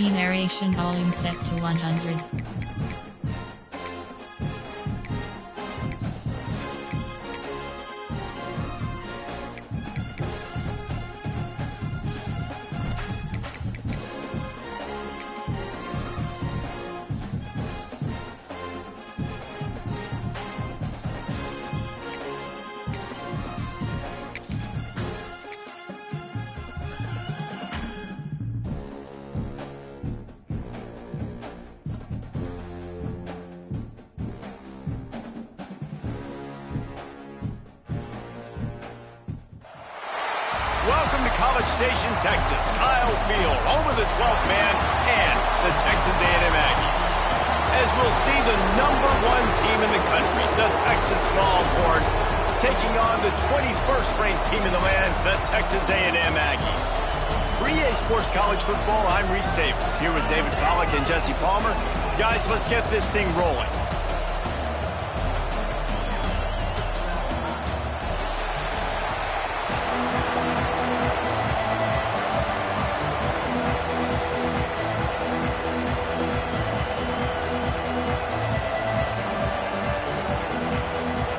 Narration volume set to 100. Welcome to College Station, Texas. Kyle Field, home of the 12th man and the Texas A&M Aggies. As we'll see the #1 team in the country, the Texas Longhorns, taking on the 21st ranked team in the land, the Texas A&M Aggies. For EA Sports College Football, I'm Reese Davis, here with David Pollack and Jesse Palmer. Guys, let's get this thing rolling.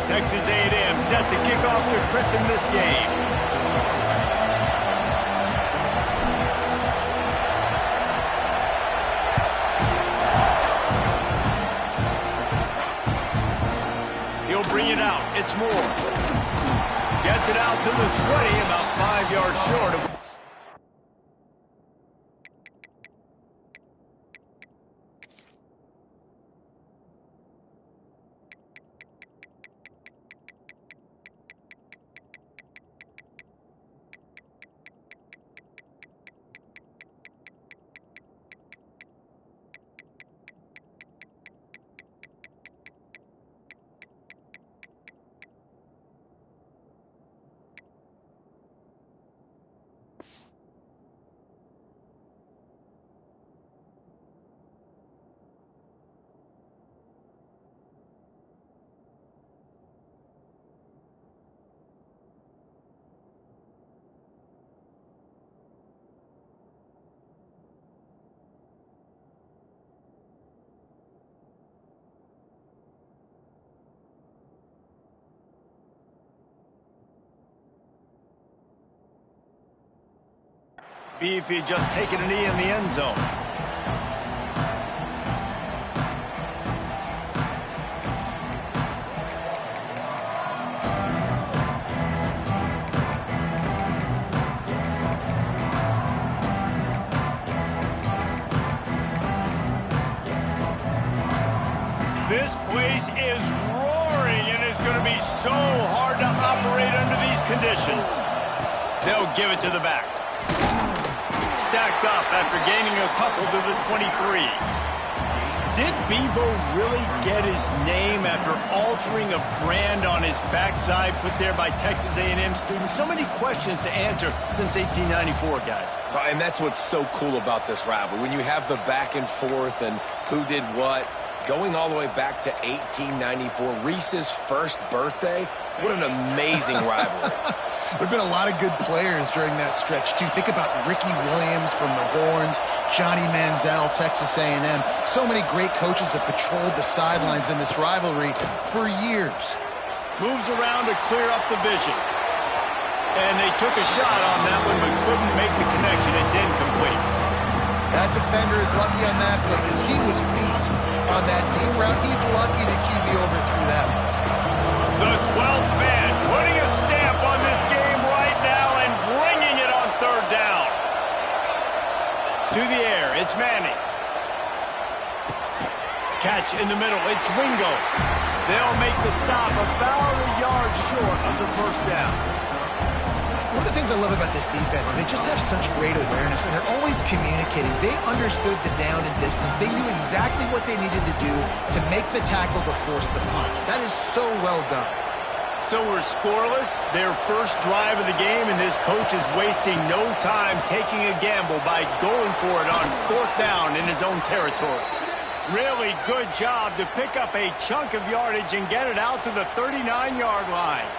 Texas A&M set to kick off their christen this game. He'll bring it out. It's Moore. Gets it out to the 20, about 5 yards short of... Beefy just taking a knee in the end zone. This place is roaring and it's going to be so hard to operate under these conditions. They'll give it to the back. Stacked up after gaining a couple to the 23. Did Bevo really get his name after altering a brand on his backside put there by Texas A&M students? So many questions to answer since 1894, guys. And that's what's so cool about this rivalry. When you have the back and forth and who did what, going all the way back to 1894, Reese's first birthday, what an amazing rivalry. There have been a lot of good players during that stretch, too. Think about Ricky Williams from the Horns, Johnny Manziel, Texas A&M. So many great coaches have patrolled the sidelines in this rivalry for years. Moves around to clear up the vision. And they took a shot on that one, but couldn't make the connection. It's incomplete. That defender is lucky on that play because he was beat on that deep route. He's lucky the QB overthrew that one. The 12th man putting a stamp on this game right now and bringing it on third down. To the air, it's Manning. Catch in the middle, it's Wingo. They'll make the stop about a yard short of the first down. One of the things I love about this defense is they just have such great awareness, and they're always communicating. They understood the down and distance. They knew exactly what they needed to do to make the tackle to force the punt. That is so well done. So we're scoreless, their first drive of the game, and this coach is wasting no time taking a gamble by going for it on fourth down in his own territory. Really good job to pick up a chunk of yardage and get it out to the 39-yard line.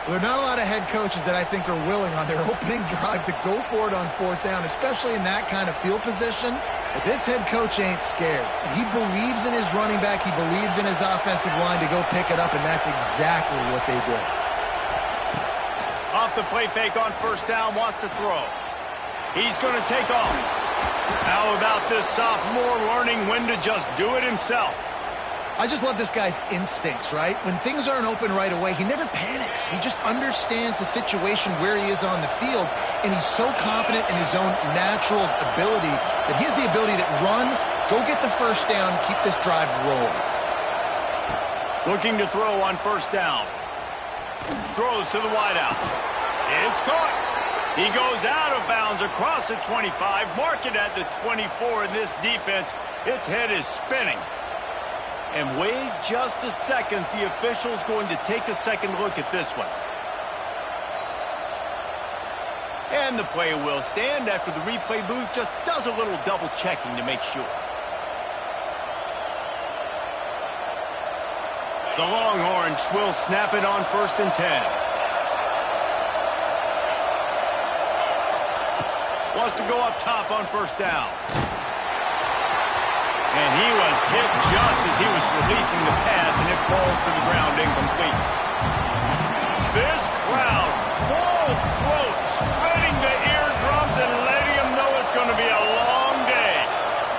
Well, there are not a lot of head coaches that I think are willing on their opening drive to go for it on 4th down, especially in that kind of field position. But this head coach ain't scared. And he believes in his running back. He believes in his offensive line to go pick it up, and that's exactly what they did. Off the play fake on 1st down, wants to throw. He's going to take off. How about this sophomore learning when to just do it himself? I just love this guy's instincts, right? When things aren't open right away, he never panics. He just understands the situation where he is on the field, and he's so confident in his own natural ability that he has the ability to run, go get the 1st down, keep this drive rolling. Looking to throw on 1st down. Throws to the wideout. It's caught. He goes out of bounds across the 25, mark it at the 24 in this defense. Its head is spinning. And wait just a second, the official's going to take a second look at this one. And the play will stand after the replay booth just does a little double checking to make sure. The Longhorns will snap it on 1st and 10. Wants to go up top on 1st down. And he was hit just as he was releasing the pass, and it falls to the ground incomplete. This crowd, full throat, spreading the eardrums and letting him know it's going to be a long day.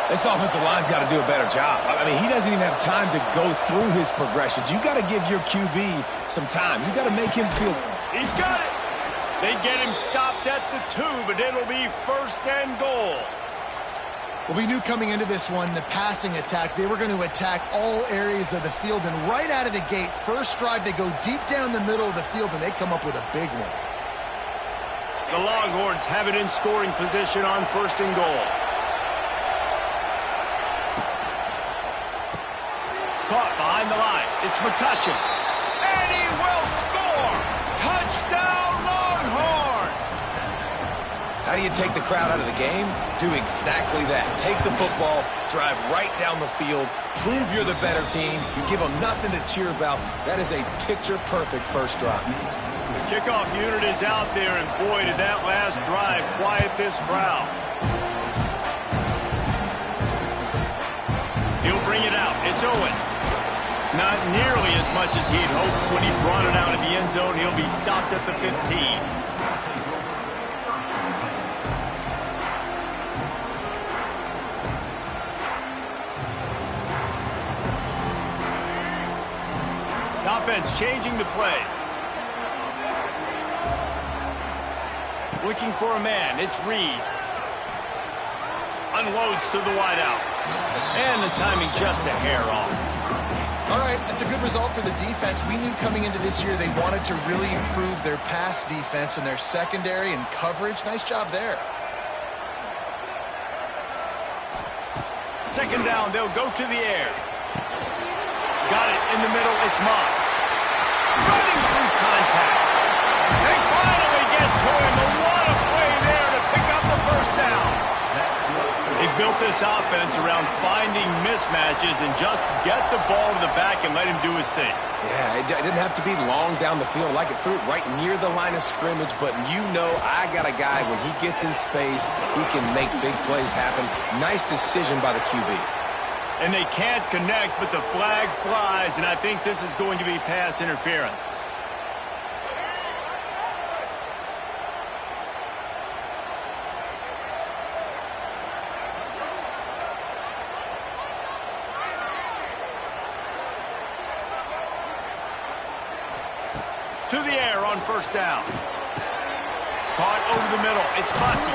This offensive line's got to do a better job. I mean, he doesn't even have time to go through his progressions. You got to give your QB some time. You got to make him feel. He's got it. They get him stopped at the 2, but it'll be 1st and goal. Well, we knew coming into this one, the passing attack, they were going to attack all areas of the field. And right out of the gate, first drive, they go deep down the middle of the field, and they come up with a big one. The Longhorns have it in scoring position on 1st and goal. Caught behind the line. It's McCutcheon. And he will score! Touchdown, Longhorns! How do you take the crowd out of the game? Do exactly that. Take the football, drive right down the field, prove you're the better team, you give them nothing to cheer about. That is a picture-perfect first drive. The kickoff unit is out there, and boy, did that last drive quiet this crowd. He'll bring it out. It's Owens. Not nearly as much as he'd hoped when he brought it out of the end zone. He'll be stopped at the 15. Offense changing the play. Looking for a man. It's Reed. Unloads to the wideout. And the timing just a hair off. All right, that's a good result for the defense. We knew coming into this year they wanted to really improve their pass defense and their secondary and coverage. Nice job there. 2nd down, they'll go to the air. Got it in the middle, it's Moss. Running through contact. They finally get to him. What a play there to pick up the 1st down. They built this offense around finding mismatches and just get the ball to the back and let him do his thing. Yeah, it didn't have to be long down the field. Like it threw it right near the line of scrimmage, but you know I got a guy, when he gets in space, he can make big plays happen. Nice decision by the QB. And they can't connect, but the flag flies, and I think this is going to be pass interference. To the air on 1st down. Caught over the middle. It's Bussey.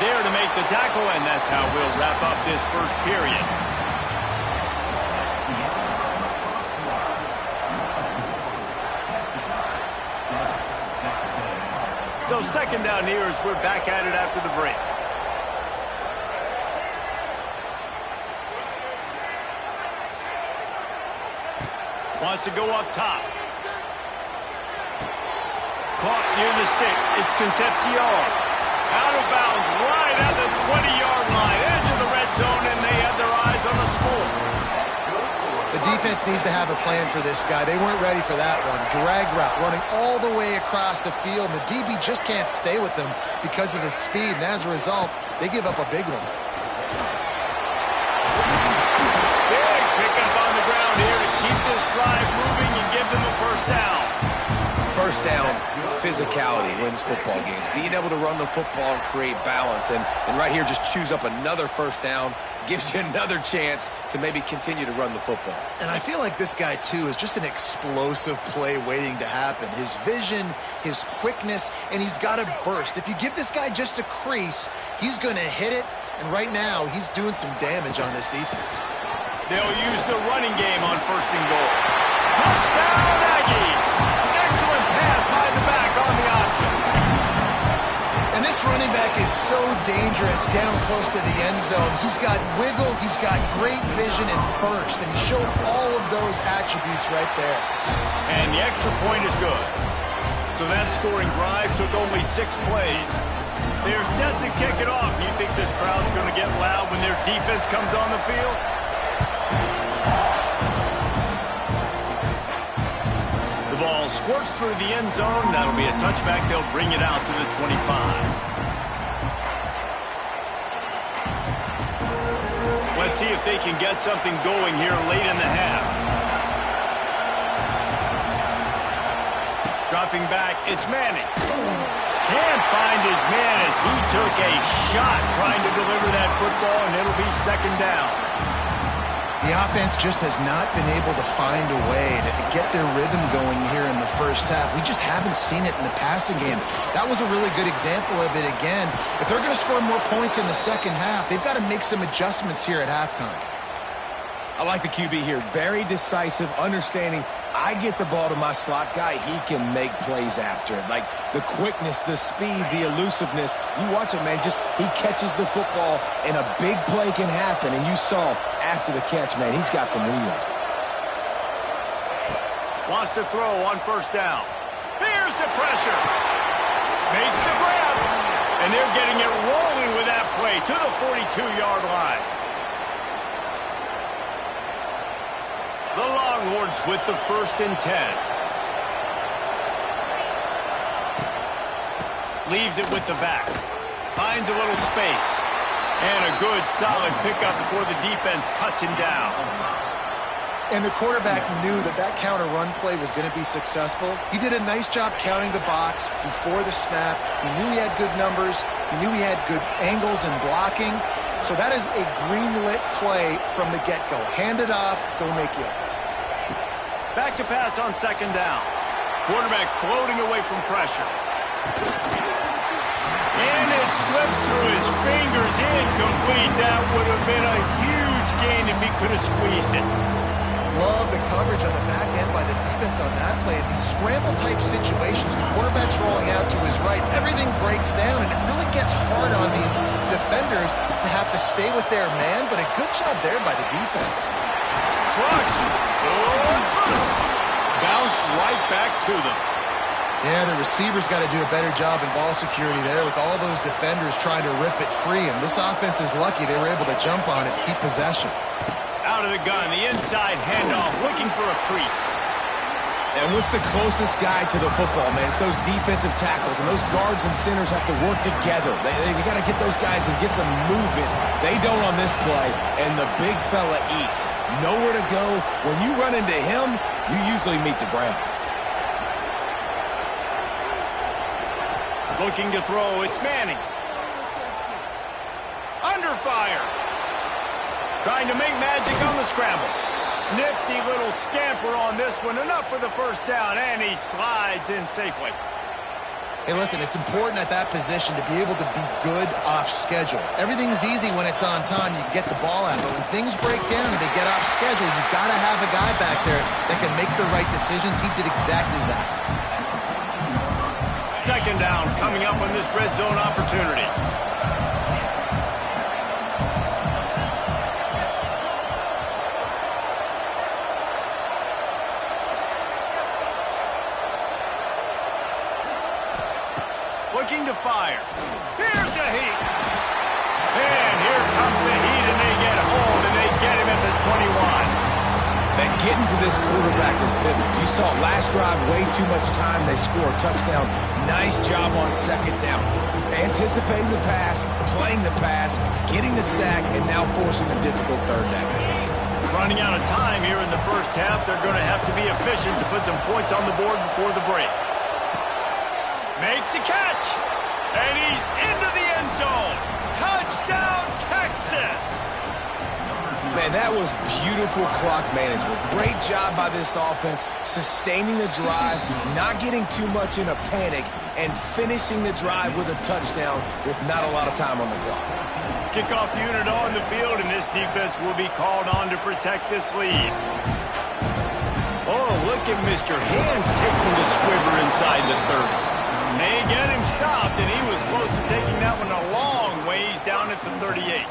There to make the tackle, and that's how we'll wrap up this 1st period. So 2nd down here as we're back at it after the break. Wants to go up top. Caught near the sticks. It's Concepcion. Out of bounds right at the 20-yard line. Edge of the red zone, and they have their eyes on the score. The defense defense needs to have a plan for this guy. They weren't ready for that one. Drag route, running all the way across the field. And the DB just can't stay with him because of his speed. And as a result, they give up a big one. Big pickup on the ground here to keep this drive moving and give them a first down. First down, physicality wins football games. Being able to run the football and create balance. And right here, just choose up another first down. Gives you another chance to maybe continue to run the football. And I feel like this guy, too, is just an explosive play waiting to happen. His vision, his quickness, and he's got a burst. If you give this guy just a crease, he's going to hit it. And right now, he's doing some damage on this defense. They'll use the running game on first and goal. Touchdown, Aggies! Excellent pass by the back on the option. And this running back is so dangerous down close to the end zone. He's got wiggle, he's got great vision and burst, and he showed all of those attributes right there. And the extra point is good. So that scoring drive took only 6 plays. They're set to kick it off. You think this crowd's going to get loud when their defense comes on the field? The ball squirts through the end zone. That'll be a touchback. They'll bring it out to the 25. Let's see if they can get something going here late in the half. Dropping back, it's Manning. Can't find his man as he took a shot trying to deliver that football, and it'll be second down. The offense just has not been able to find a way to get their rhythm going here in the first half. We just haven't seen it in the passing game. That was a really good example of it again. If they're going to score more points in the second half, they've got to make some adjustments here at halftime. I like the QB here. Very decisive, understanding I get the ball to my slot guy, he can make plays after it. Like the quickness, the speed, the elusiveness. You watch it, man, just he catches the football and a big play can happen. And you saw after the catch, man, he's got some wheels. Wants to throw on first down. Here's the pressure. Makes the grab. And they're getting it rolling with that play to the 42-yard line. The Longhorns with the 1st and 10. Leaves it with the back. Finds a little space. And a good, solid pickup before the defense cuts him down. And the quarterback knew that that counter run play was going to be successful. He did a nice job counting the box before the snap. He knew he had good numbers. He knew he had good angles and blocking. So that is a green-lit play from the get-go. Hand it off, go make yards. Back to pass on second down. Quarterback floating away from pressure. And it slips through his fingers, incomplete. That would have been a huge gain if he could have squeezed it. Love the coverage on the back end by the defense on that play. In these scramble-type situations, the quarterback's rolling out to his right. Everything breaks down, and it really gets hard on these defenders to have to stay with their man, but a good job there by the defense. Trucks. Bounced right back to them. Yeah, the receiver's got to do a better job in ball security there with all those defenders trying to rip it free, and this offense is lucky they were able to jump on it to keep possession. Out of the gun, the inside handoff, looking for a crease. And what's the closest guy to the football, man? It's those defensive tackles, and those guards and centers have to work together. They got to get those guys and get some movement. They don't on this play, and the big fella eats. Nowhere to go. When you run into him, you usually meet the ground. Looking to throw, it's Manning. Under fire. Trying to make magic on the scramble. Nifty little scamper on this one. Enough for the first down, and he slides in safely. Hey, listen, it's important at that position to be able to be good off schedule. Everything's easy when it's on time. You can get the ball out, but when things break down and they get off schedule, you've got to have a guy back there that can make the right decisions. He did exactly that. Second down coming up on this red zone opportunity. Looking to fire. Here's the heat. And here comes the heat, and they get home, and they get him at the 21. Man, getting to this quarterback is pivotal. You saw last drive, way too much time. They score a touchdown. Nice job on second down. Anticipating the pass, playing the pass, getting the sack, and now forcing a difficult third down. Running out of time here in the first half. They're going to have to be efficient to put some points on the board before the break. Makes the catch. And he's into the end zone. Touchdown, Texas. Man, that was beautiful clock management. Great job by this offense, sustaining the drive, not getting too much in a panic, and finishing the drive with a touchdown with not a lot of time on the clock. Kickoff unit on the field, and this defense will be called on to protect this lead. Oh, look at Mr. Hands taking the squibber inside the 30. They get him stopped, and he was close to taking that one a long ways down at the 38.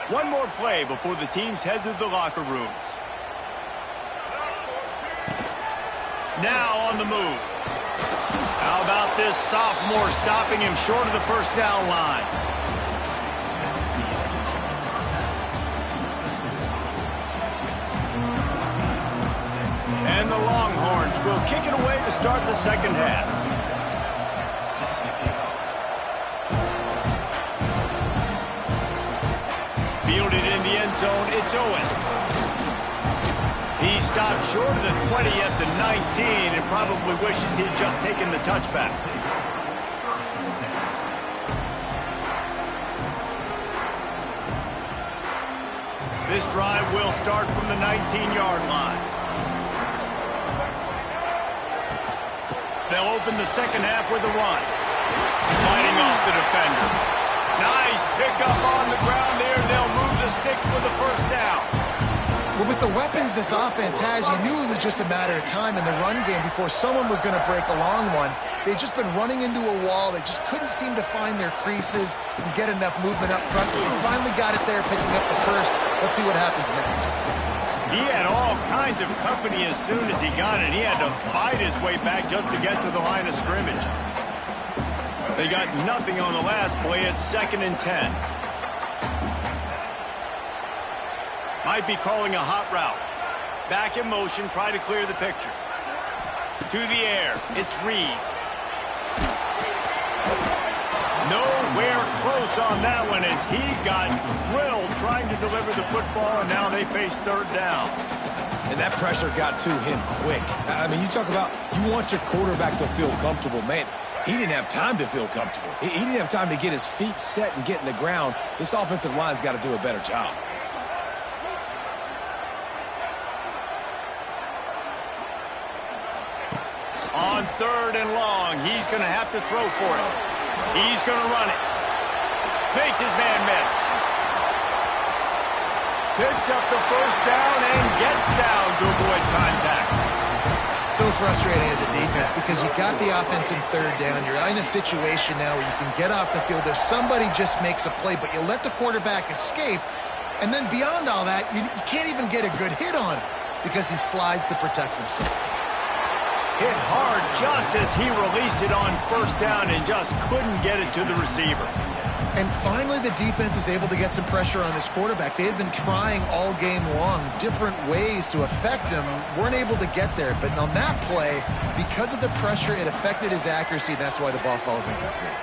One more play before the teams head to the locker rooms. Now on the move. How about this sophomore stopping him short of the first down line? And the Longhorns will kick it away to start the second half. Fielded in the end zone, it's Owens. He stopped short of the 20 at the 19 and probably wishes he had just taken the touchback. This drive will start from the 19-yard line. They'll open the second half with a run. Fighting off the defender. Nice pickup on the ground there. They'll move the sticks for the first down. Well, with the weapons this offense has, you knew it was just a matter of time in the run game before someone was going to break a long one. They'd just been running into a wall. They just couldn't seem to find their creases and get enough movement up front. But they finally got it there, picking up the first. Let's see what happens next. He had all kinds of company as soon as he got it. He had to fight his way back just to get to the line of scrimmage. They got nothing on the last play. It's 2nd and 10. Might be calling a hot route. Back in motion, try to clear the picture. To the air, it's Reed. Nowhere close on that one as he got drilled trying to deliver the football, and now they face third down. And that pressure got to him quick. I mean, you talk about you want your quarterback to feel comfortable. Man, he didn't have time to feel comfortable. He didn't have time to get his feet set and get in the ground. This offensive line's got to do a better job. On 3rd and long, he's going to have to throw for it. He's going to run it. Makes his man miss. Picks up the first down and gets down to avoid contact. So frustrating as a defense because you got the offense in 3rd down. You're in a situation now where you can get off the field if somebody just makes a play, but you let the quarterback escape. And then beyond all that, you can't even get a good hit on him because he slides to protect himself. Hit hard just as he released it on first down and just couldn't get it to the receiver. And finally, the defense is able to get some pressure on this quarterback. They had been trying all game long different ways to affect him, weren't able to get there. But on that play, because of the pressure, it affected his accuracy. That's why the ball falls incomplete.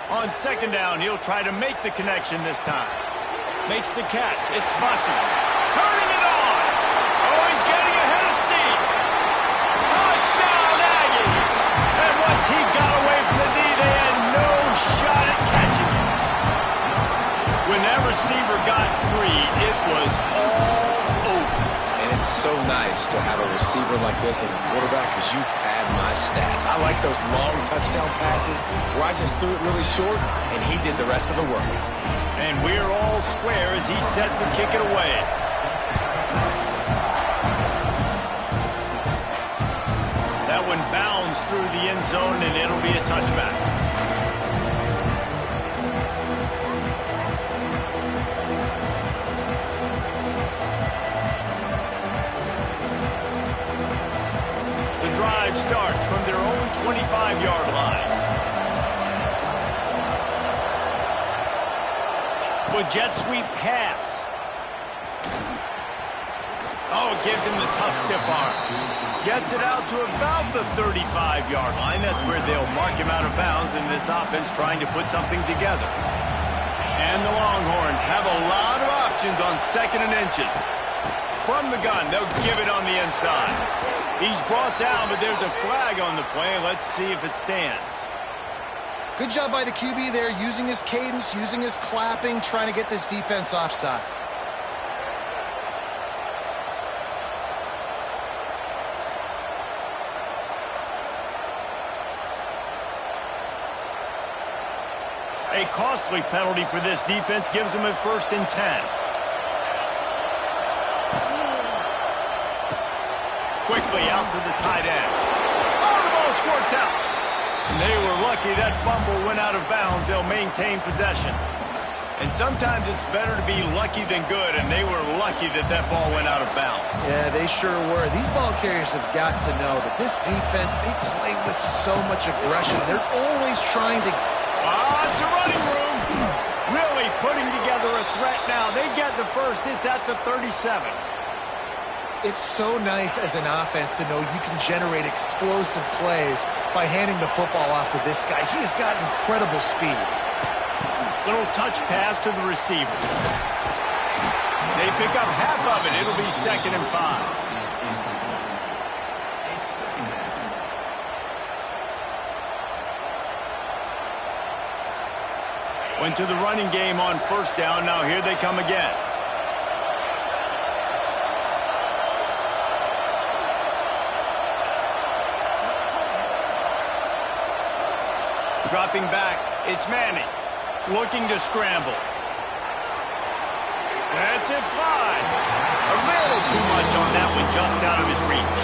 On 2nd down, he'll try to make the connection this time. Makes the catch. It's Bussey. Turning it on. Oh, he's getting ahead of steam. Touchdown, Aggie. And once he got away from the knee, they had no shot at catching him. When that receiver got free, it was all over. And it's so nice to have a receiver like this as a quarterback because you pad my stats. I like those long touchdown passes where I just threw it really short and he did the rest of the work. And we're all square as he's set to kick it away. That one bounds through the end zone, and it'll be a touchback. The drive starts from their own 25-yard line. With jet sweep pass. Oh, gives him the tough stiff arm. Gets it out to about the 35-yard line. That's where they'll mark him out of bounds in this offense trying to put something together. And the Longhorns have a lot of options on 2nd and inches. From the gun, they'll give it on the inside. He's brought down, but there's a flag on the play. Let's see if it stands. Good job by the QB there, using his cadence, using his clapping, trying to get this defense offside. A costly penalty for this defense gives them a 1st and 10. Quickly out to the tight end. Oh, the ball squirts out. And they were lucky that fumble went out of bounds. They'll maintain possession. And sometimes it's better to be lucky than good, and they were lucky that that ball went out of bounds. Yeah, they sure were. These ball carriers have got to know that this defense, they play with so much aggression. They're always trying to... It's a running room. Really putting together a threat now. They get the first. It's at the 37. It's so nice as an offense to know you can generate explosive plays by handing the football off to this guy. He has got incredible speed. Little touch pass to the receiver. They pick up half of it. It'll be 2nd and 5. Went to the running game on 1st down. Now here they come again. Dropping back, it's Manning. Looking to scramble. That's it, fly. A little too much on that one, just out of his reach.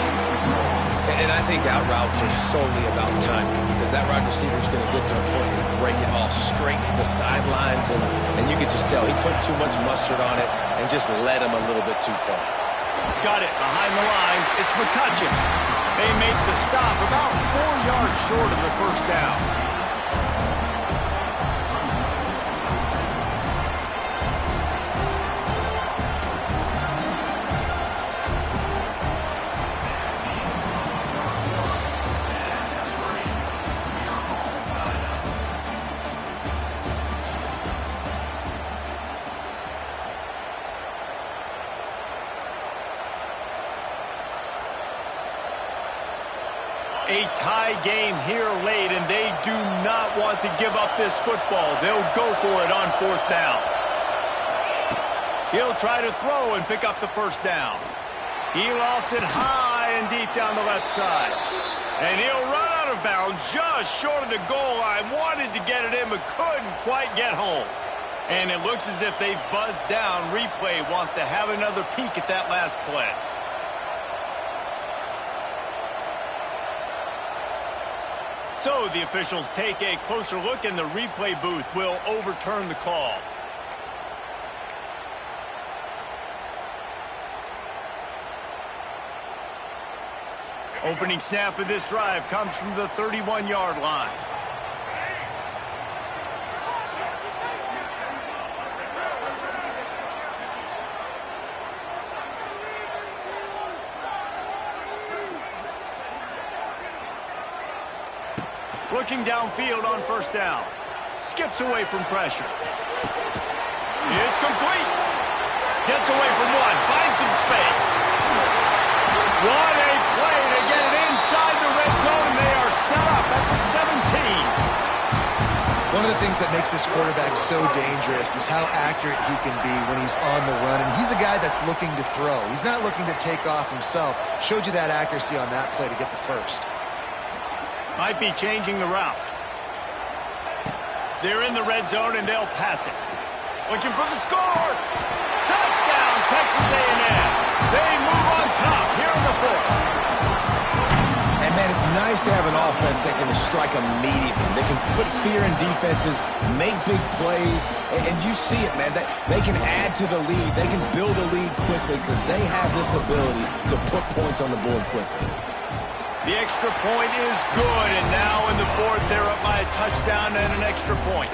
And I think out routes are solely about timing, because that wide receiver is going to get to a point and break it off straight to the sidelines, and you could just tell he put too much mustard on it and just led him a little bit too far. Got it behind the line. It's McCutcheon. They make the stop about 4 yards short of the 1st down. A tie game here late, and they do not want to give up this football. They'll go for it on 4th down. He'll try to throw and pick up the 1st down. He lofts it high and deep down the left side. And he'll run out of bounds just short of the goal line. Wanted to get it in, but couldn't quite get home. And it looks as if they've buzzed down. Replay wants to have another peek at that last play. So the officials take a closer look, and the replay booth will overturn the call. Opening snap of this drive comes from the 31-yard line. Looking downfield on 1st down. Skips away from pressure. It's complete. Gets away from one. Finds some space. What a play to get it inside the red zone, and they are set up at the 17. One of the things that makes this quarterback so dangerous is how accurate he can be when he's on the run. And he's a guy that's looking to throw. He's not looking to take off himself. Showed you that accuracy on that play to get the 1st. Might be changing the route. They're in the red zone, and they'll pass it. Looking for the score. Touchdown, Texas A&M. They move on top here in the 4th. And, man, it's nice to have an offense that can strike immediately. They can put fear in defenses, make big plays, and you see it, man. They can add to the lead. They can build a lead quickly because they have this ability to put points on the board quickly. The extra point is good, and now in the 4th, they're up by a touchdown and an extra point.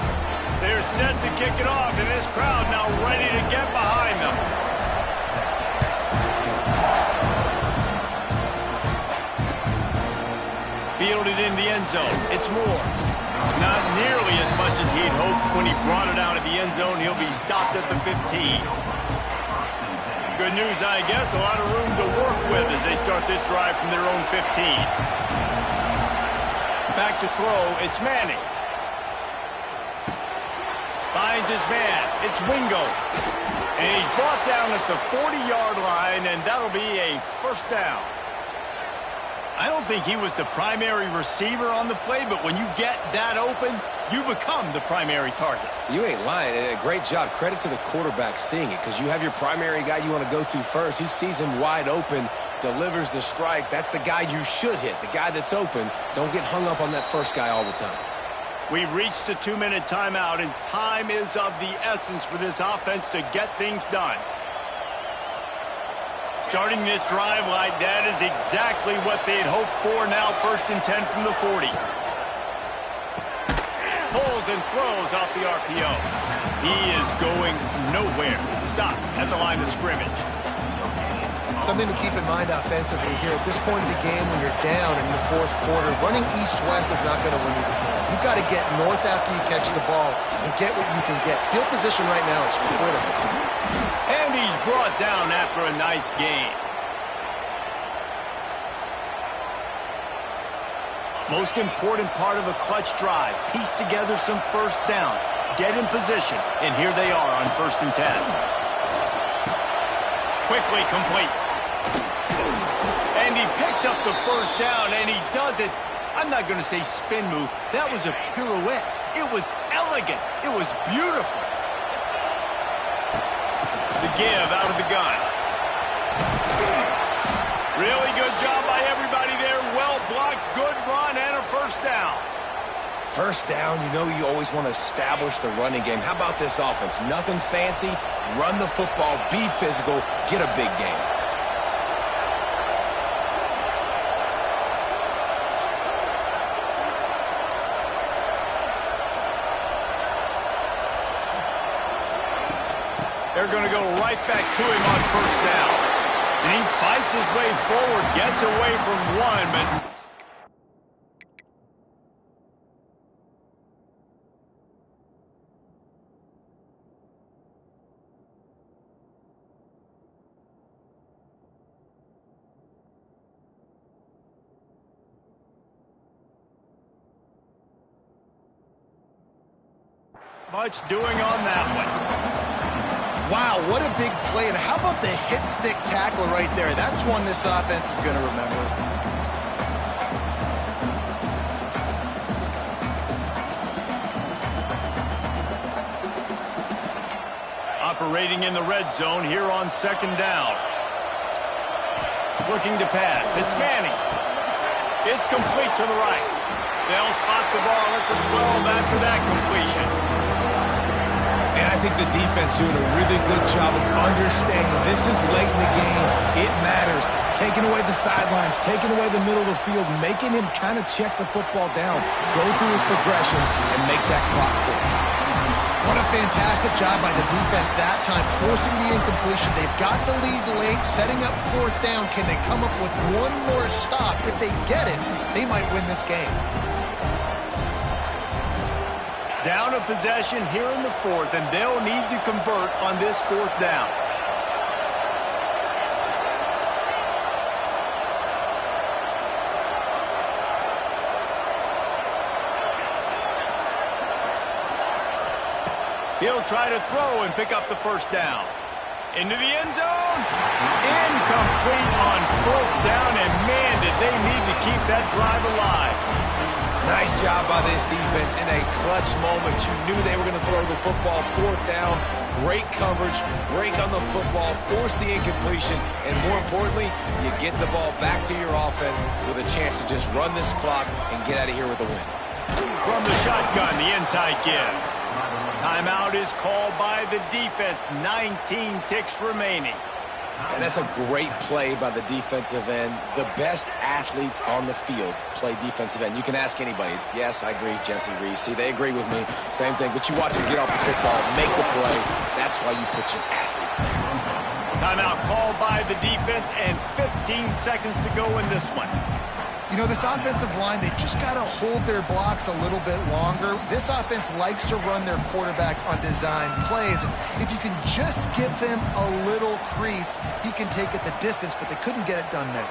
They're set to kick it off, and this crowd now ready to get behind them. Fielded in the end zone. It's Moore. Not nearly as much as he'd hoped when he brought it out of the end zone. He'll be stopped at the 15. Good news, I guess. A lot of room to work with as they start this drive from their own 15. Back to throw. It's Manning. Finds his man. It's Wingo. And he's brought down at the 40-yard line, and that'll be a first down. I don't think he was the primary receiver on the play, but when you get that open, you become the primary target. You ain't lying. A great job. Credit to the quarterback seeing it, because you have your primary guy you want to go to first. He sees him wide open, delivers the strike. That's the guy you should hit, the guy that's open. Don't get hung up on that first guy all the time. We've reached the 2-minute timeout, and time is of the essence for this offense to get things done. Starting this drive like that is exactly what they'd hoped for. Now 1st and 10 from the 40. Pulls and throws off the RPO. He is going nowhere. Stop at the line of scrimmage. Something to keep in mind offensively here at this point in the game when you're down in the 4th quarter. Running east-west is not going to win you the game. You've got to get north after you catch the ball and get what you can get. Field position right now is critical. And he's brought down after a nice gain. Most important part of a clutch drive. Piece together some first downs. Get in position. And here they are on 1st and 10. Quickly complete. And he picks up the first down, and he does it. I'm not going to say spin move. That was a pirouette. It was elegant. It was beautiful. The give out of the gun. Really good job by everybody there. Well blocked, good run, and a first down. First down, you know you always want to establish the running game. How about this offense? Nothing fancy. Run the football, be physical, get a big game. They're going to go right back to him on first down. And he fights his way forward, gets away from one, but... much doing on that one. Wow, what a big play. And how about the hit stick tackle right there? That's one this offense is going to remember. Operating in the red zone here on 2nd down. Looking to pass. It's Manning. It's complete to the right. They'll spot the ball at the 12 after that completion. And I think the defense doing a really good job of understanding this is late in the game. It matters. Taking away the sidelines, taking away the middle of the field, making him kind of check the football down, go through his progressions, and make that clock tick. What a fantastic job by the defense that time, forcing the incompletion. They've got the lead late, setting up 4th down. Can they come up with one more stop? If they get it, they might win this game. Down a possession here in the 4th, and they'll need to convert on this 4th down. He'll try to throw and pick up the first down. Into the end zone. Incomplete on 4th down, and man, did they need to keep that drive alive. Nice job by this defense in a clutch moment. You knew they were going to throw the football. 4th down, great coverage, break on the football, force the incompletion, and more importantly, you get the ball back to your offense with a chance to just run this clock and get out of here with a win. From the shotgun, the inside give. Timeout is called by the defense. 19 ticks remaining. And that's a great play by the defensive end. The best athletes on the field play defensive end. You can ask anybody. Yes, I agree, Jesse Reese. See, they agree with me. Same thing. But you watch them get off the football, make the play. That's why you put your athletes there. Timeout called by the defense, and 15 seconds to go in this one. You know, this offensive line, they just got to hold their blocks a little bit longer. This offense likes to run their quarterback on design plays. And if you can just give him a little crease, he can take it the distance, but they couldn't get it done there.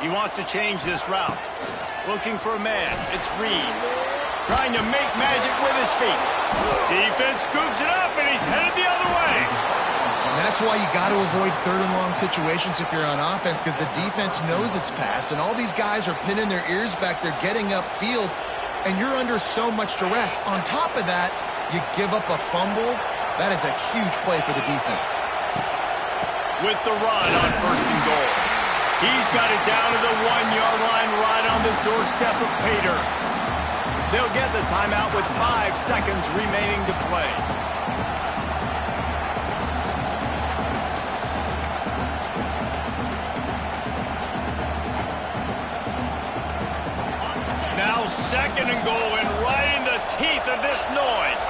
He wants to change this route. Looking for a man. It's Reed. Trying to make magic with his feet. Defense scoops it up, and he's headed the other way. And that's why you got to avoid third and long situations if you're on offense, because the defense knows it's pass, and all these guys are pinning their ears back. They're getting upfield, and you're under so much duress. On top of that, you give up a fumble. That is a huge play for the defense. With the run on 1st and goal. He's got it down to the 1-yard line right on the doorstep of Pater. They'll get the timeout with 5 seconds remaining to play. Now 2nd and goal, and right in the teeth of this noise.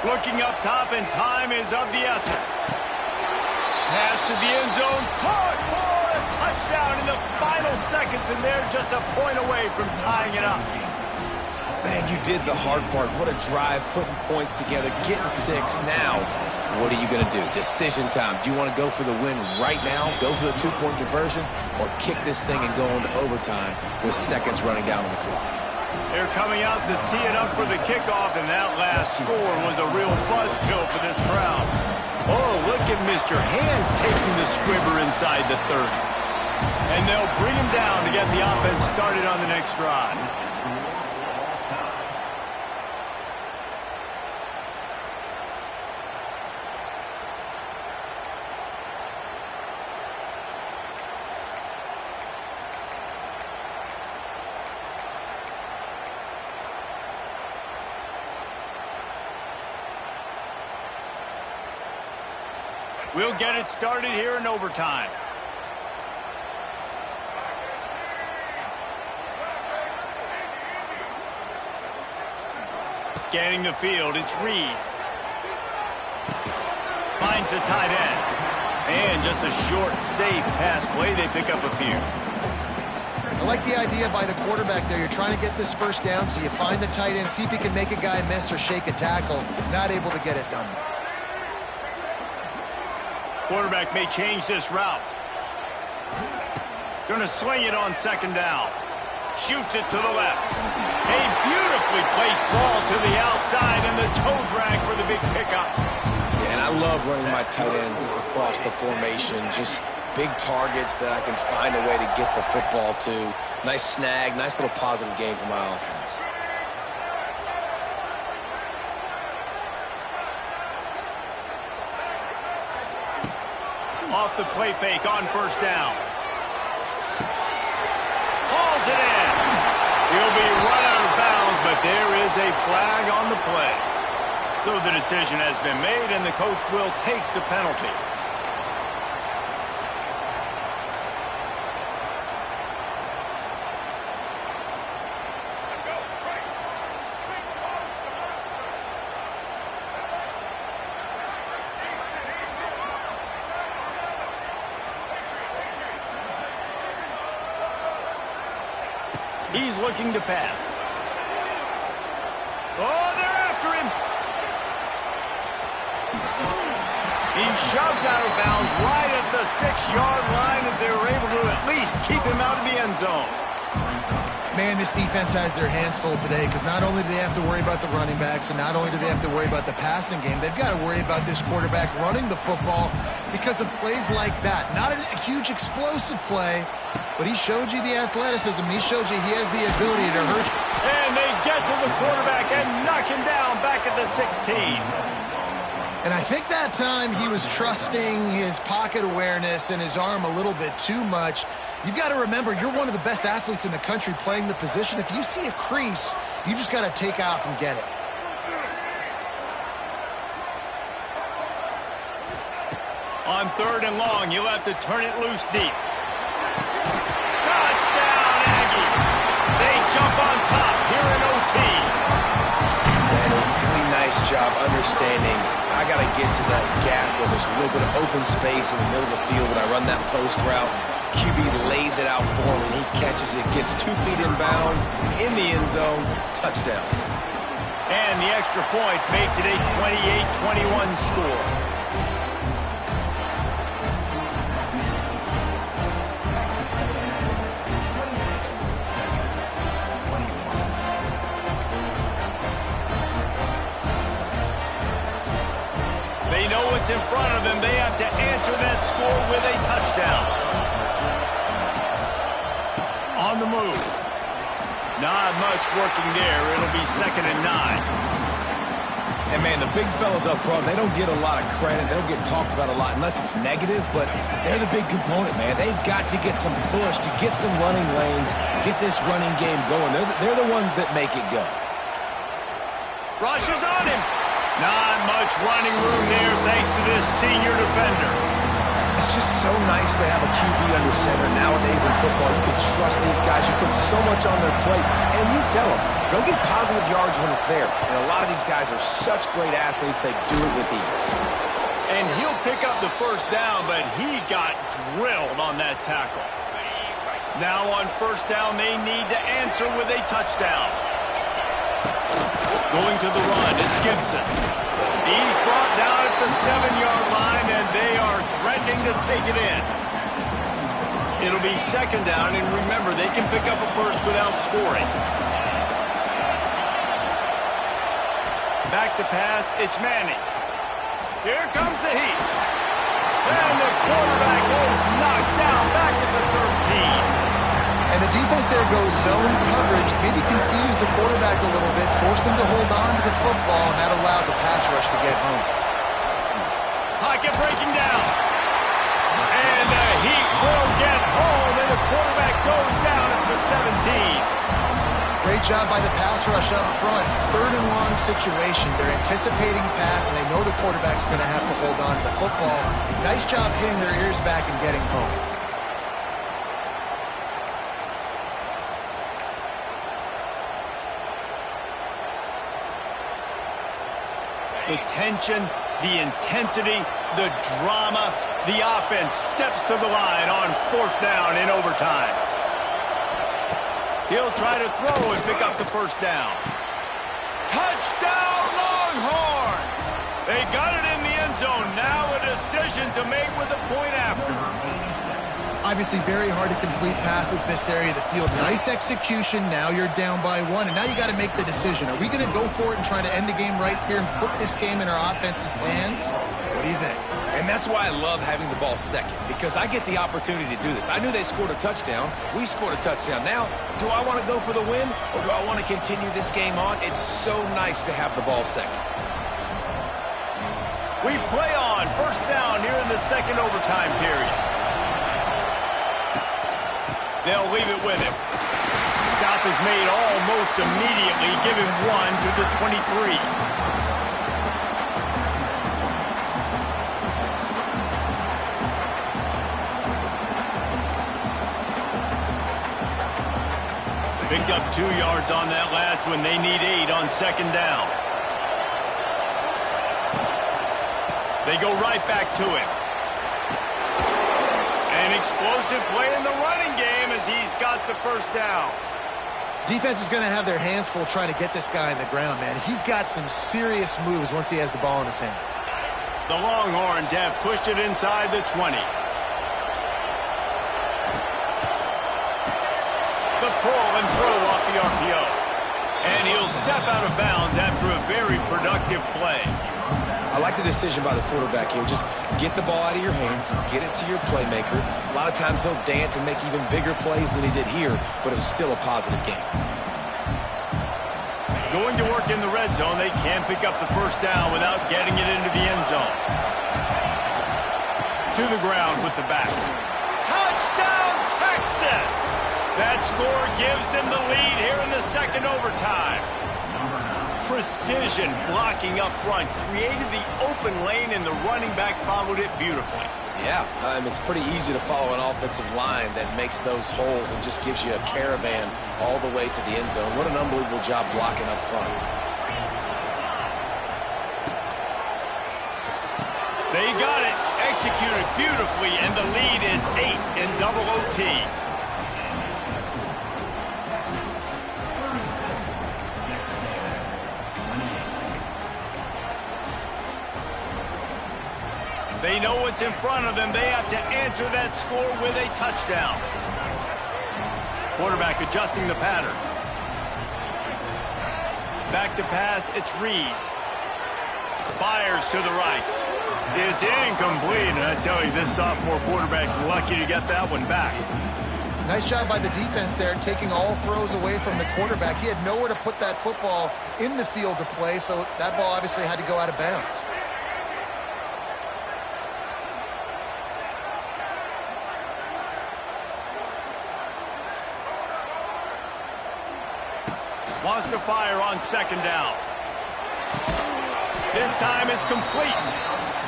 Looking up top, and time is of the essence. Pass to the end zone, caught for a touchdown in the final seconds, and they're just a point away from tying it up. Man, you did the hard part. What a drive, putting points together, getting 6. Now, what are you going to do? Decision time. Do you want to go for the win right now, go for the 2-point conversion, or kick this thing and go into overtime with seconds running down on the clock? They're coming out to tee it up for the kickoff, and that last score was a real buzzkill for this crowd. Oh, look at Mr. Hands taking the squibber inside the 30. And they'll bring him down to get the offense started on the next drive. We'll get it started here in overtime. Scanning the field, it's Reed. Finds the tight end. And just a short, safe pass play. They pick up a few. I like the idea by the quarterback there. You're trying to get this first down, so you find the tight end, see if he can make a guy miss or shake a tackle. Not able to get it done. Quarterback may change this route. Going to swing it on 2nd down. Shoots it to the left. A beautifully placed ball to the outside, and the toe drag for the big pickup. Yeah, and I love running my tight ends across the formation. Just big targets that I can find a way to get the football to. Nice snag, nice little positive game for my offense. Off the play fake on 1st down. Hauls it in. He'll be run out of bounds, but there is a flag on the play. So the decision has been made, and the coach will take the penalty. He's looking to pass. Oh, they're after him. He's shoved out of bounds right at the 6-yard line as they were able to at least keep him out of the end zone. Man, this defense has their hands full today, because not only do they have to worry about the running backs, and not only do they have to worry about the passing game, they've got to worry about this quarterback running the football because of plays like that. Not a huge explosive play, but he showed you the athleticism. He showed you he has the ability to hurt you. And they get to the quarterback and knock him down back at the 16. And I think that time he was trusting his pocket awareness and his arm a little bit too much. You've got to remember, you're one of the best athletes in the country playing the position. If you see a crease, you've just got to take off and get it. On 3rd and long, he'll have to turn it loose deep. Touchdown, Aggie! They jump on top here in OT. And a really nice job understanding I got to get to that gap where there's a little bit of open space in the middle of the field when I run that post route. QB lays it out for him, and he catches it, gets 2 feet in bounds, in the end zone, touchdown. And the extra point makes it a 28-21 score. They know what's in front of them. They have to answer that score with a touchdown. On the move. Not much working there. It'll be 2nd and 9. And, man, the big fellas up front, they don't get a lot of credit. They don't get talked about a lot unless it's negative, but they're the big component, man. They've got to get some push, to get some running lanes, get this running game going. They're the ones that make it go. Rush is on him. Not much running room there thanks to this senior defender. It's just so nice to have a QB under center. Nowadays in football, you can trust these guys. You put so much on their plate, and you tell them, go get positive yards when it's there. And a lot of these guys are such great athletes, they do it with ease. And he'll pick up the 1st down, but he got drilled on that tackle. Now on 1st down, they need to answer with a touchdown. Going to the run, it's Gibson. He's brought down at the 7-yard line, and they are threatening to take it in. It'll be 2nd down, and remember, they can pick up a 1st without scoring. Back to pass, it's Manning. Here comes the heat. And the quarterback is knocked down back at the 13. And the defense there goes zone coverage, maybe confused the quarterback a little bit, forced him to hold on to the football, and that allowed the pass rush to get home. Pocket breaking down. And the Heat will get home, and the quarterback goes down at the 17. Great job by the pass rush up front. 3rd and long situation. They're anticipating pass, and they know the quarterback's going to have to hold on to the football. Nice job hitting their ears back and getting home. The tension, the intensity, the drama, the offense steps to the line on 4th down in overtime. He'll try to throw and pick up the 1st down. Touchdown, Longhorns! They got it in the end zone. Now a decision to make with the point after. Obviously very hard to complete passes this area of the field. Nice execution. Now you're down by 1, and now you got to make the decision. Are we going to go for it and try to end the game right here and put this game in our offense's hands? What do you think? And that's why I love having the ball 2nd, because I get the opportunity to do this. I knew they scored a touchdown. We scored a touchdown. Now, do I want to go for the win, or do I want to continue this game on? It's so nice to have the ball 2nd. We play on 1st down here in the 2nd overtime period. They'll leave it with him. Stop is made almost immediately. Give him 1 to the 23. Picked up 2 yards on that last one. They need 8 on 2nd down. They go right back to him. An explosive play in the running game as he's got the 1st down. Defense is going to have their hands full trying to get this guy on the ground, man. He's got some serious moves once he has the ball in his hands. The Longhorns have pushed it inside the 20. The pull and throw off the RPO. And he'll step out of bounds after a very productive play. I like the decision by the quarterback here. Just get the ball out of your hands, get it to your playmaker. A lot of times he'll dance and make even bigger plays than he did here, but it was still a positive game. Going to work in the red zone. They can't pick up the first down without getting it into the end zone. To the ground with the back. Touchdown, Texas! That score gives them the lead here in the second overtime. Precision blocking up front created the open lane, and the running back followed it beautifully. Yeah, it's pretty easy to follow an offensive line that makes those holes and just gives you a caravan all the way to the end zone. What an unbelievable job blocking up front. They got it, executed beautifully, and the lead is 8 in double OT. They know what's in front of them. They have to answer that score with a touchdown. Quarterback adjusting the pattern. Back to pass, it's Reed. Fires to the right. It's incomplete, and I tell you, this sophomore quarterback's lucky to get that one back. Nice job by the defense there, taking all throws away from the quarterback. He had nowhere to put that football in the field to play, so that ball obviously had to go out of bounds. Wants to fire on second down. This time it's complete.